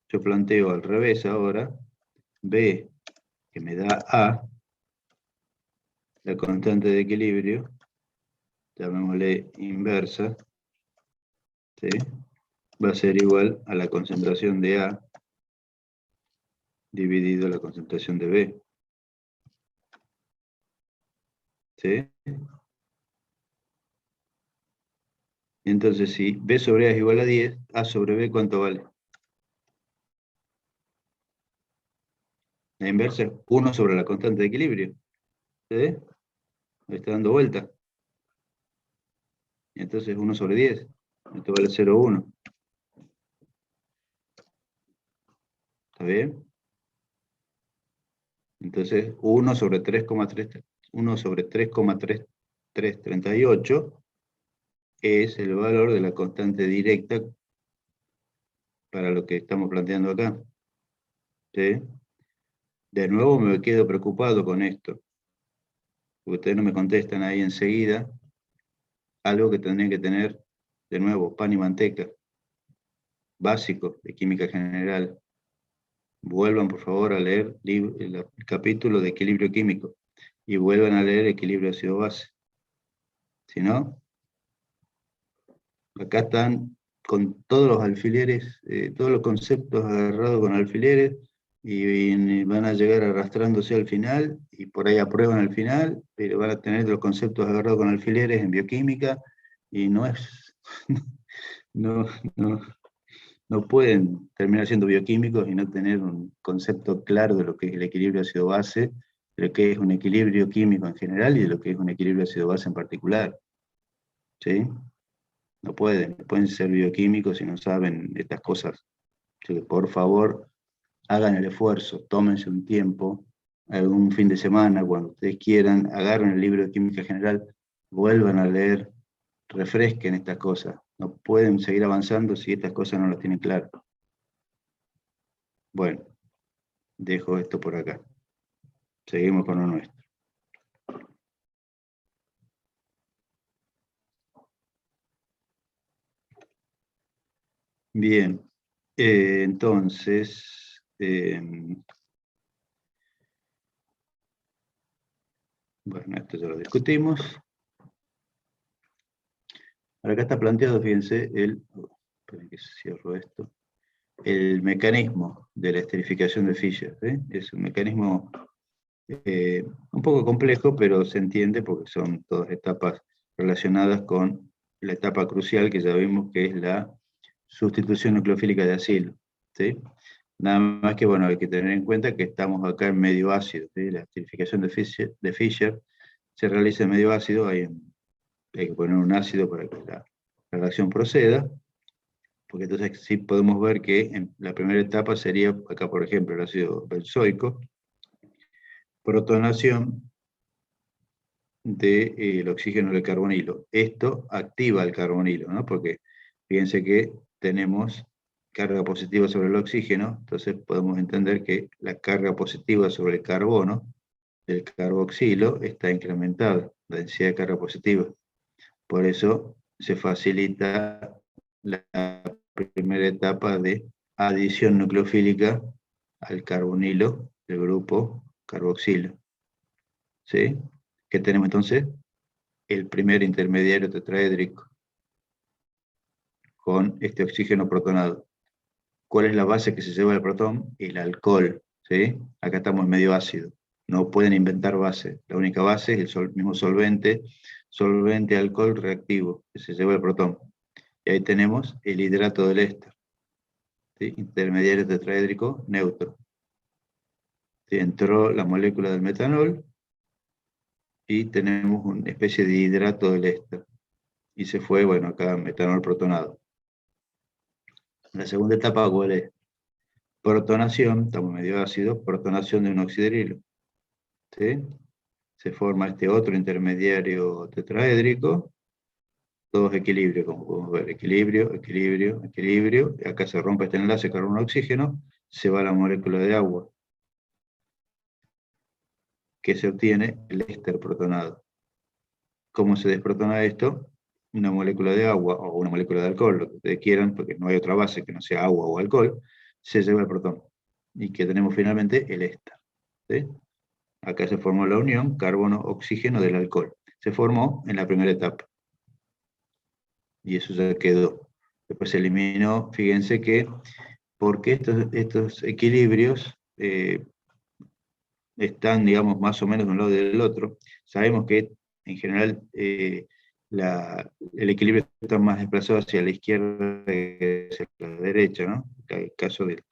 Yo planteo al revés ahora, B que me da A, la constante de equilibrio, llamémosle inversa, ¿sí? Va a ser igual a la concentración de A dividido la concentración de B. ¿Sí? Entonces, si B sobre A es igual a 10, A sobre B, ¿cuánto vale? La inversa es 1 sobre la constante de equilibrio. ¿Sí? Me está dando vuelta. Y entonces 1 sobre 10. Esto vale 0,1. ¿Está bien? Entonces 1 sobre 3,3338 es el valor de la constante directa para lo que estamos planteando acá. ¿Sí? De nuevo me quedo preocupado con esto. Porque ustedes no me contestan ahí enseguida algo que tendrían que tener, de nuevo, pan y manteca. Básico de química general. Vuelvan, por favor, a leer el capítulo de equilibrio químico. Y vuelvan a leer equilibrio ácido-base. Si no, acá están con todos los alfileres, todos los conceptos agarrados con alfileres, y van a llegar arrastrándose al final, y por ahí aprueban al final, pero van a tener los conceptos agarrados con alfileres en bioquímica, y no es, no pueden terminar siendo bioquímicos y no tener un concepto claro de lo que es el equilibrio ácido-base, de lo que es un equilibrio químico en general y de lo que es un equilibrio ácido-base en particular. ¿Sí? No pueden ser bioquímicos si no saben estas cosas. Así que, por favor, hagan el esfuerzo, tómense un tiempo, algún fin de semana, cuando ustedes quieran, agarren el libro de química general, vuelvan a leer, refresquen estas cosas. No pueden seguir avanzando si estas cosas no las tienen claras. Bueno, dejo esto por acá. Seguimos con lo nuestro. Bien, entonces, bueno, esto ya lo discutimos. Ahora acá está planteado, fíjense, esperen que cierro esto, el mecanismo de la esterificación de Fischer. ¿Sí? Es un mecanismo un poco complejo, pero se entiende porque son todas etapas relacionadas con la etapa crucial que ya vimos que es la sustitución nucleofílica de acilo. ¿Sí? Nada más que, bueno, hay que tener en cuenta que estamos acá en medio ácido. ¿Sí? La esterificación de Fischer se realiza en medio ácido, hay que poner un ácido para que la reacción proceda, porque entonces sí podemos ver que en la primera etapa sería, acá por ejemplo, el ácido benzoico, protonación del oxígeno del carbonilo. Esto activa el carbonilo, ¿no? Porque fíjense que tenemos carga positiva sobre el oxígeno, entonces podemos entender que la carga positiva sobre el carbono del carboxilo está incrementada, la densidad de carga positiva. Por eso se facilita la primera etapa de adición nucleofílica al carbonilo del grupo carboxilo. ¿Sí? ¿Qué tenemos entonces? El primer intermediario tetraédrico con este oxígeno protonado. ¿Cuál es la base que se lleva el protón? El alcohol. ¿Sí? Acá estamos en medio ácido. No pueden inventar base. La única base es el mismo solvente alcohol reactivo que se lleva el protón. Y ahí tenemos el hidrato del éster. ¿Sí? Intermediario tetraédrico neutro. ¿Sí? Entró la molécula del metanol y tenemos una especie de hidrato del éster. Y se fue, bueno, acá metanol protonado. La segunda etapa, ¿cuál es? Protonación, estamos medio ácido, protonación de un oxidrilo. ¿Sí? Se forma este otro intermediario tetraédrico, todos equilibrios, como podemos ver, equilibrio, equilibrio, equilibrio, y acá se rompe este enlace carbono-oxígeno, se va la molécula de agua, que se obtiene el éster protonado. ¿Cómo se desprotona esto? Una molécula de agua o una molécula de alcohol, lo que ustedes quieran, porque no hay otra base que no sea agua o alcohol, se lleva el protón. Y que tenemos finalmente el éster. ¿Sí? Acá se formó la unión carbono-oxígeno del alcohol. Se formó en la primera etapa. Y eso ya quedó. Después se eliminó, fíjense que, porque estos equilibrios están, digamos, más o menos de un lado y del otro. Sabemos que, en general, el equilibrio está más desplazado hacia la izquierda que hacia la derecha, ¿no? En el caso del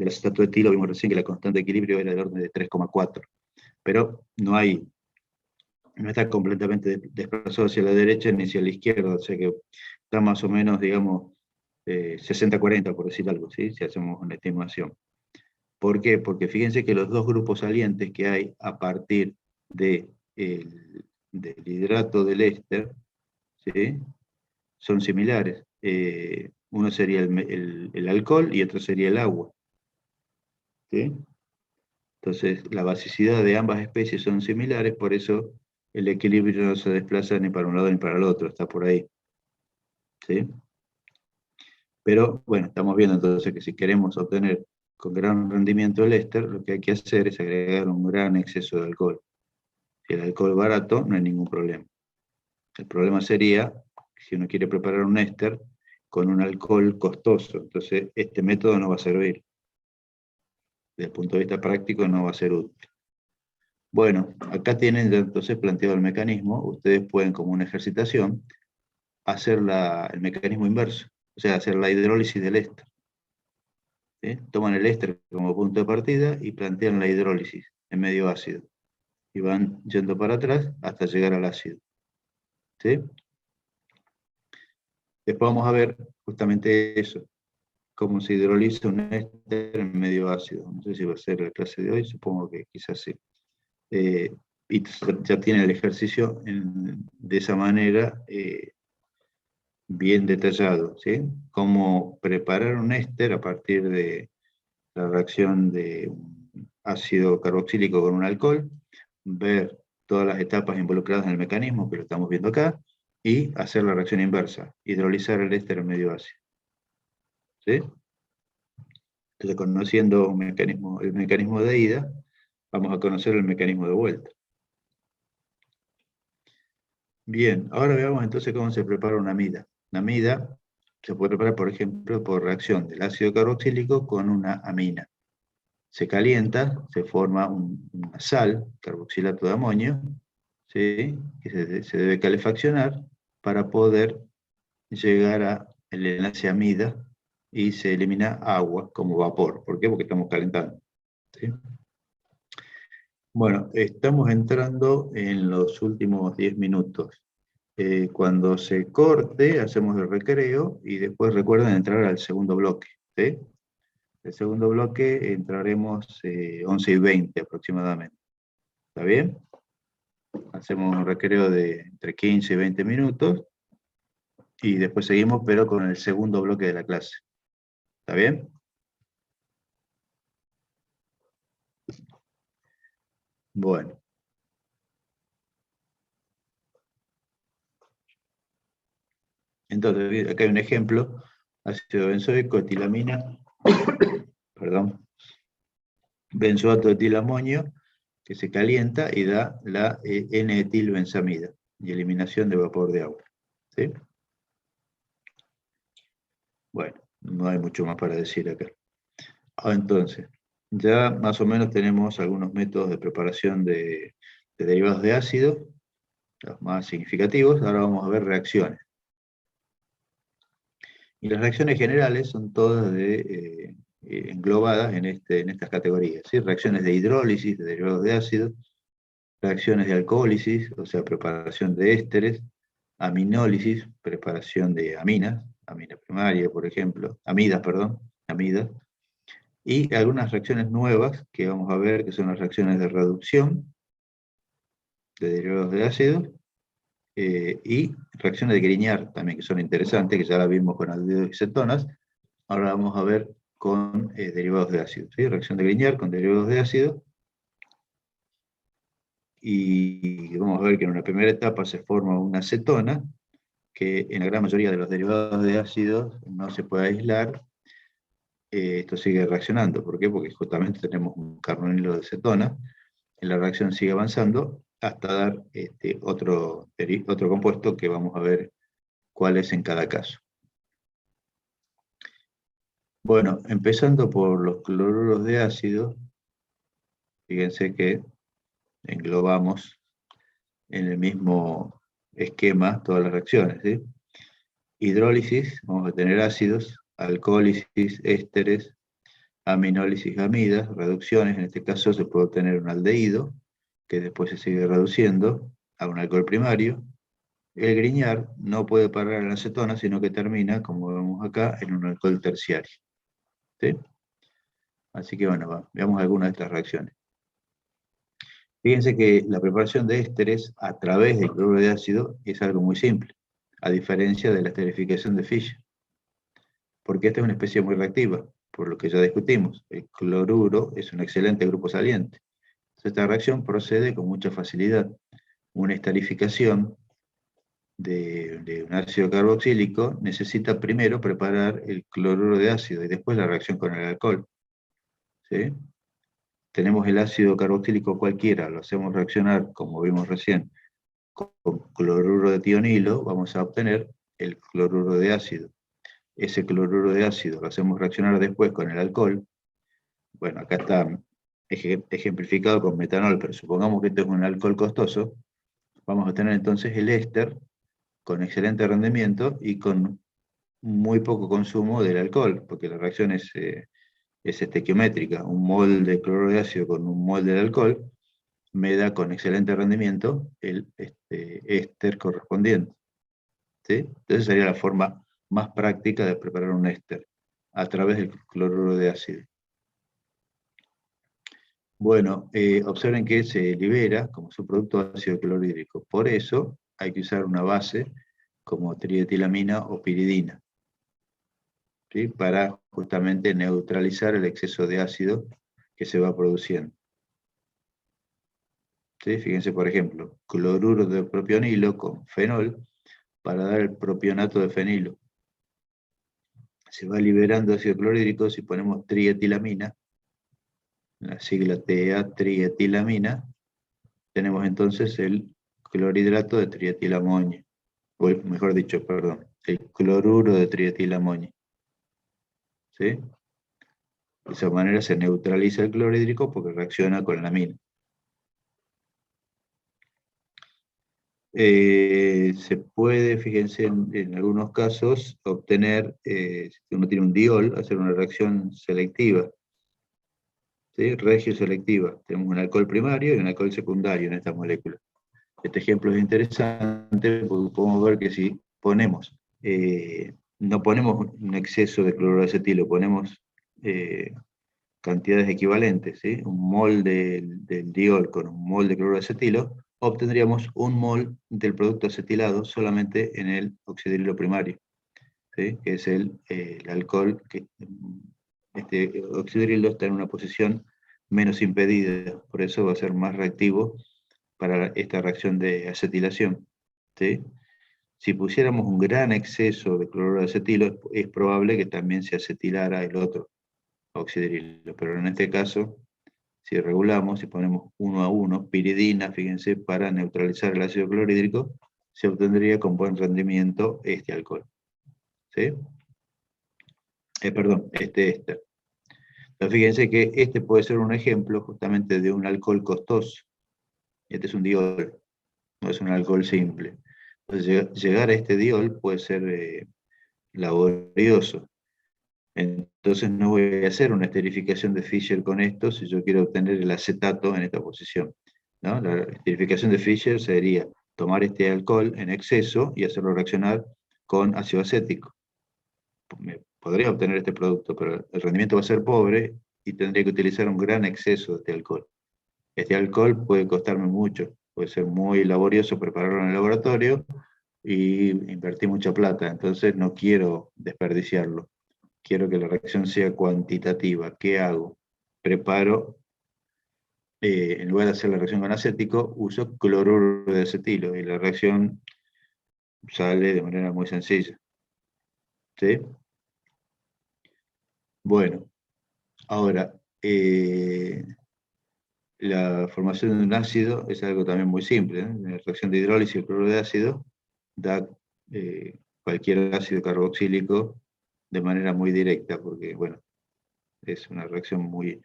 acetato de etilo, vimos recién que la constante de equilibrio era del orden de 3,4. Pero no está completamente desplazado hacia la derecha ni hacia la izquierda, o sea que está más o menos, digamos, 60-40, por decir algo, ¿sí? Si hacemos una estimación. ¿Por qué? Porque fíjense que los dos grupos salientes que hay a partir del hidrato del éster, ¿sí? Son similares. Uno sería el alcohol y otro sería el agua, ¿sí? Entonces, la basicidad de ambas especies son similares, por eso el equilibrio no se desplaza ni para un lado ni para el otro, está por ahí, ¿sí? Pero, bueno, estamos viendo entonces que si queremos obtener con gran rendimiento el éster, lo que hay que hacer es agregar un gran exceso de alcohol. Si el alcohol barato, no hay ningún problema. El problema sería si uno quiere preparar un éster con un alcohol costoso. Entonces, este método no va a servir. Desde el punto de vista práctico no va a ser útil. Bueno, acá tienen ya entonces planteado el mecanismo. Ustedes pueden, como una ejercitación, hacer el mecanismo inverso. O sea, hacer la hidrólisis del éster. ¿Sí? Toman el éster como punto de partida y plantean la hidrólisis en medio ácido. Y van yendo para atrás hasta llegar al ácido. ¿Sí? Después vamos a ver justamente eso, cómo se hidroliza un éster en medio ácido. No sé si va a ser la clase de hoy, supongo que quizás sí. Y ya tiene el ejercicio de esa manera bien detallado, ¿sí? Cómo preparar un éster a partir de la reacción de un ácido carboxílico con un alcohol, ver todas las etapas involucradas en el mecanismo, que lo estamos viendo acá, y hacer la reacción inversa, hidrolizar el éster en medio ácido. ¿Sí? Entonces, conociendo el mecanismo de ida, vamos a conocer el mecanismo de vuelta. Bien, ahora veamos entonces cómo se prepara una amida. Una amida se puede preparar, por ejemplo, por reacción del ácido carboxílico con una amina. Se calienta, se forma una sal, carboxilato de amonio, ¿sí? Que se debe calefaccionar para poder llegar al enlace amida y se elimina agua como vapor. ¿Por qué? Porque estamos calentando. ¿Sí? Bueno, estamos entrando en los últimos 10 minutos. Cuando se corte, hacemos el recreo y después recuerden entrar al segundo bloque. ¿Sí? El segundo bloque entraremos 11:20 aproximadamente. ¿Está bien? Hacemos un recreo de entre 15 y 20 minutos y después seguimos, pero con el segundo bloque de la clase. ¿Está bien? Bueno. Entonces, acá hay un ejemplo. Ácido benzoico, etilamina, perdón, benzoato de etilamonio, que se calienta y da la N-etilbenzamida y eliminación de vapor de agua. ¿Sí? Bueno, no hay mucho más para decir acá. Entonces, ya más o menos tenemos algunos métodos de preparación de derivados de ácido, los más significativos. Ahora vamos a ver reacciones. Y las reacciones generales son todas englobadas en estas categorías. ¿Sí? Reacciones de hidrólisis de derivados de ácido, reacciones de alcohólisis, o sea, preparación de ésteres, aminólisis, preparación de aminas, amina primaria, por ejemplo, amidas, y algunas reacciones nuevas que vamos a ver, que son las reacciones de reducción de derivados de ácido, y reacciones de Grignard también, que son interesantes, que ya la vimos con aldehídos y cetonas. Ahora vamos a ver con derivados de ácido. ¿Sí? Reacción de Grignard con derivados de ácido. Y vamos a ver que en una primera etapa se forma una acetona, que en la gran mayoría de los derivados de ácidos no se puede aislar. Esto sigue reaccionando. ¿Por qué? Porque justamente tenemos un carbonilo de cetona. la reacción sigue avanzando hasta dar otro compuesto que vamos a ver cuál es en cada caso. Bueno, empezando por los cloruros de ácido, fíjense que englobamos en el mismo esquema todas las reacciones, ¿sí? Hidrólisis, vamos a tener ácidos, alcohólisis, ésteres, aminólisis, amidas, reducciones, en este caso se puede obtener un aldehído, que después se sigue reduciendo a un alcohol primario. El Grignard no puede parar en la acetona, sino que termina, como vemos acá, en un alcohol terciario. ¿Sí? Así que bueno, veamos algunas de estas reacciones. Fíjense que la preparación de ésteres a través del cloruro de ácido es algo muy simple, a diferencia de la esterificación de Fischer, porque esta es una especie muy reactiva, por lo que ya discutimos. El cloruro es un excelente grupo saliente. Entonces, esta reacción procede con mucha facilidad. Una esterificación de un ácido carboxílico necesita primero preparar el cloruro de ácido y después la reacción con el alcohol. ¿Sí? Tenemos el ácido carboxílico cualquiera, lo hacemos reaccionar, como vimos recién, con cloruro de tionilo, vamos a obtener el cloruro de ácido. Ese cloruro de ácido lo hacemos reaccionar después con el alcohol. Bueno, acá está ejemplificado con metanol, pero supongamos que esto es un alcohol costoso. Vamos a tener entonces el éster con excelente rendimiento y con muy poco consumo del alcohol, porque la reacción es estequiométrica. Un mol de cloruro de ácido con un mol del alcohol me da con excelente rendimiento el éster correspondiente. ¿Sí? Entonces sería la forma más práctica de preparar un éster, a través del cloruro de ácido. Bueno, observen que se libera como subproducto ácido clorhídrico. Por eso hay que usar una base como trietilamina o piridina, ¿sí? Para justamente neutralizar el exceso de ácido que se va produciendo. ¿Sí? Fíjense, por ejemplo, cloruro de propionilo con fenol para dar el propionato de fenilo. Se va liberando ácido clorhídrico si ponemos trietilamina, la sigla TA, trietilamina, tenemos entonces el clorhidrato de trietilamonio, o mejor dicho, perdón, el cloruro de trietilamonio. ¿Sí? De esa manera se neutraliza el clorhídrico porque reacciona con la amina. Se puede, fíjense, en algunos casos, obtener, si uno tiene un diol, hacer una reacción selectiva. ¿Sí? Regioselectiva. Tenemos un alcohol primario y un alcohol secundario en esta molécula. Este ejemplo es interesante porque podemos ver que si ponemos, no ponemos un exceso de cloruro de acetilo, ponemos cantidades equivalentes, ¿sí? Un mol del diol con un mol de cloruro de acetilo, obtendríamos un mol del producto acetilado solamente en el oxidrilo primario, ¿sí? Que es el alcohol, que este oxidrilo está en una posición menos impedida, por eso va a ser más reactivo para esta reacción de acetilación. ¿Sí? Si pusiéramos un gran exceso de cloruro de acetilo, es probable que también se acetilara el otro oxidrilo, pero en este caso, si regulamos, si ponemos 1 a 1, piridina, fíjense, para neutralizar el ácido clorhídrico, se obtendría con buen rendimiento este alcohol. ¿Sí? Perdón, este éster. Entonces fíjense que este puede ser un ejemplo justamente de un alcohol costoso. Este es un diol, no es un alcohol simple. Entonces llegar a este diol puede ser laborioso. Entonces no voy a hacer una esterificación de Fischer con esto si yo quiero obtener el acetato en esta posición, ¿no? La esterificación de Fischer sería tomar este alcohol en exceso y hacerlo reaccionar con ácido acético. Podría obtener este producto, pero el rendimiento va a ser pobre y tendría que utilizar un gran exceso de este alcohol. Este alcohol puede costarme mucho, puede ser muy laborioso prepararlo en el laboratorio y invertir mucha plata, entonces no quiero desperdiciarlo. Quiero que la reacción sea cuantitativa. ¿Qué hago? Preparo, en lugar de hacer la reacción con acético, uso cloruro de acetilo y la reacción sale de manera muy sencilla. ¿Sí? Bueno, ahora, la formación de un ácido es algo también muy simple, ¿eh? La reacción de hidrólisis del cloruro de ácido da cualquier ácido carboxílico de manera muy directa, porque bueno, es una reacción muy,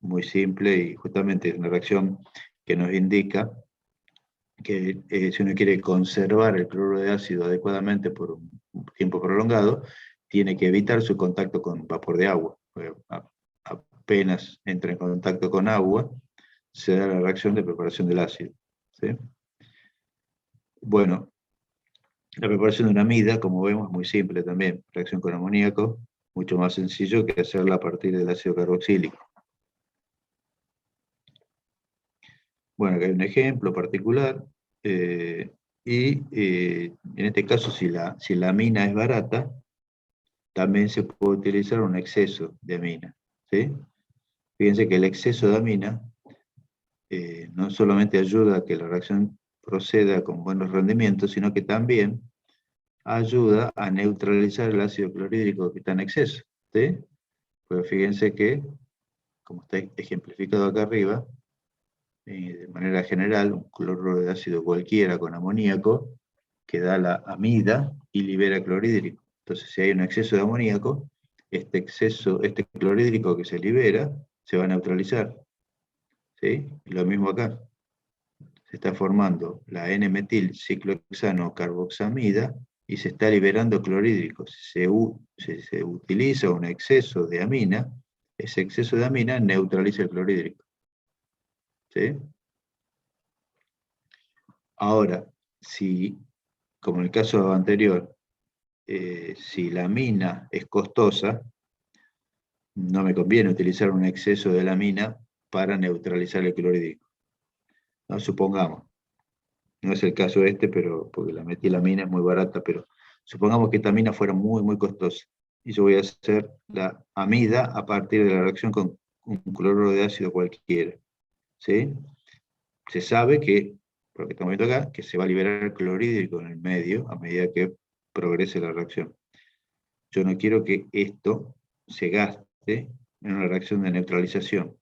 muy simple y justamente es una reacción que nos indica que si uno quiere conservar el cloruro de ácido adecuadamente por un tiempo prolongado, tiene que evitar su contacto con vapor de agua. Apenas entra en contacto con agua, se da la reacción de preparación del ácido, ¿sí? Bueno, la preparación de una amida, como vemos, es muy simple también. Reacción con amoníaco, mucho más sencillo que hacerla a partir del ácido carboxílico. Bueno, acá hay un ejemplo particular. En este caso, si la amina es barata, también se puede utilizar un exceso de amina, ¿sí? Fíjense que el exceso de amina no solamente ayuda a que la reacción proceda con buenos rendimientos, sino que también ayuda a neutralizar el ácido clorhídrico que está en exceso, ¿sí? Pues fíjense que, como está ejemplificado acá arriba, de manera general, un cloruro de ácido cualquiera con amoníaco que da la amida y libera clorhídrico. Entonces, si hay un exceso de amoníaco, este clorhídrico que se libera se va a neutralizar, ¿sí? Y lo mismo acá. Se está formando la N-metil ciclohexano carboxamida y se está liberando clorhídrico. Si se utiliza un exceso de amina, ese exceso de amina neutraliza el clorhídrico, ¿sí? Ahora, si, como en el caso anterior, si la amina es costosa, no me conviene utilizar un exceso de la amina para neutralizar el clorhídrico. ¿No? Supongamos, no es el caso pero porque la metilamina es muy barata, pero supongamos que esta amina fuera muy, muy costosa. Y yo voy a hacer la amida a partir de la reacción con un cloruro de ácido cualquiera, ¿sí? Se sabe que, por lo que estamos viendo acá, que se va a liberar el clorhídrico en el medio a medida que progrese la reacción. Yo no quiero que esto se gaste en una reacción de neutralización.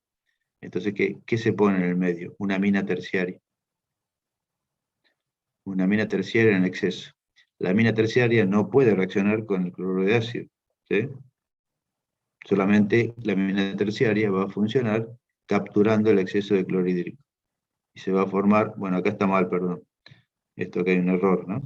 Entonces, ¿qué se pone en el medio? Una amina terciaria. Una amina terciaria en exceso. La amina terciaria no puede reaccionar con el cloruro de ácido, ¿sí? Solamente la amina terciaria va a funcionar capturando el exceso de clorhídrico. Y se va a formar, bueno, acá está mal, perdón. Esto acá hay un error, ¿no?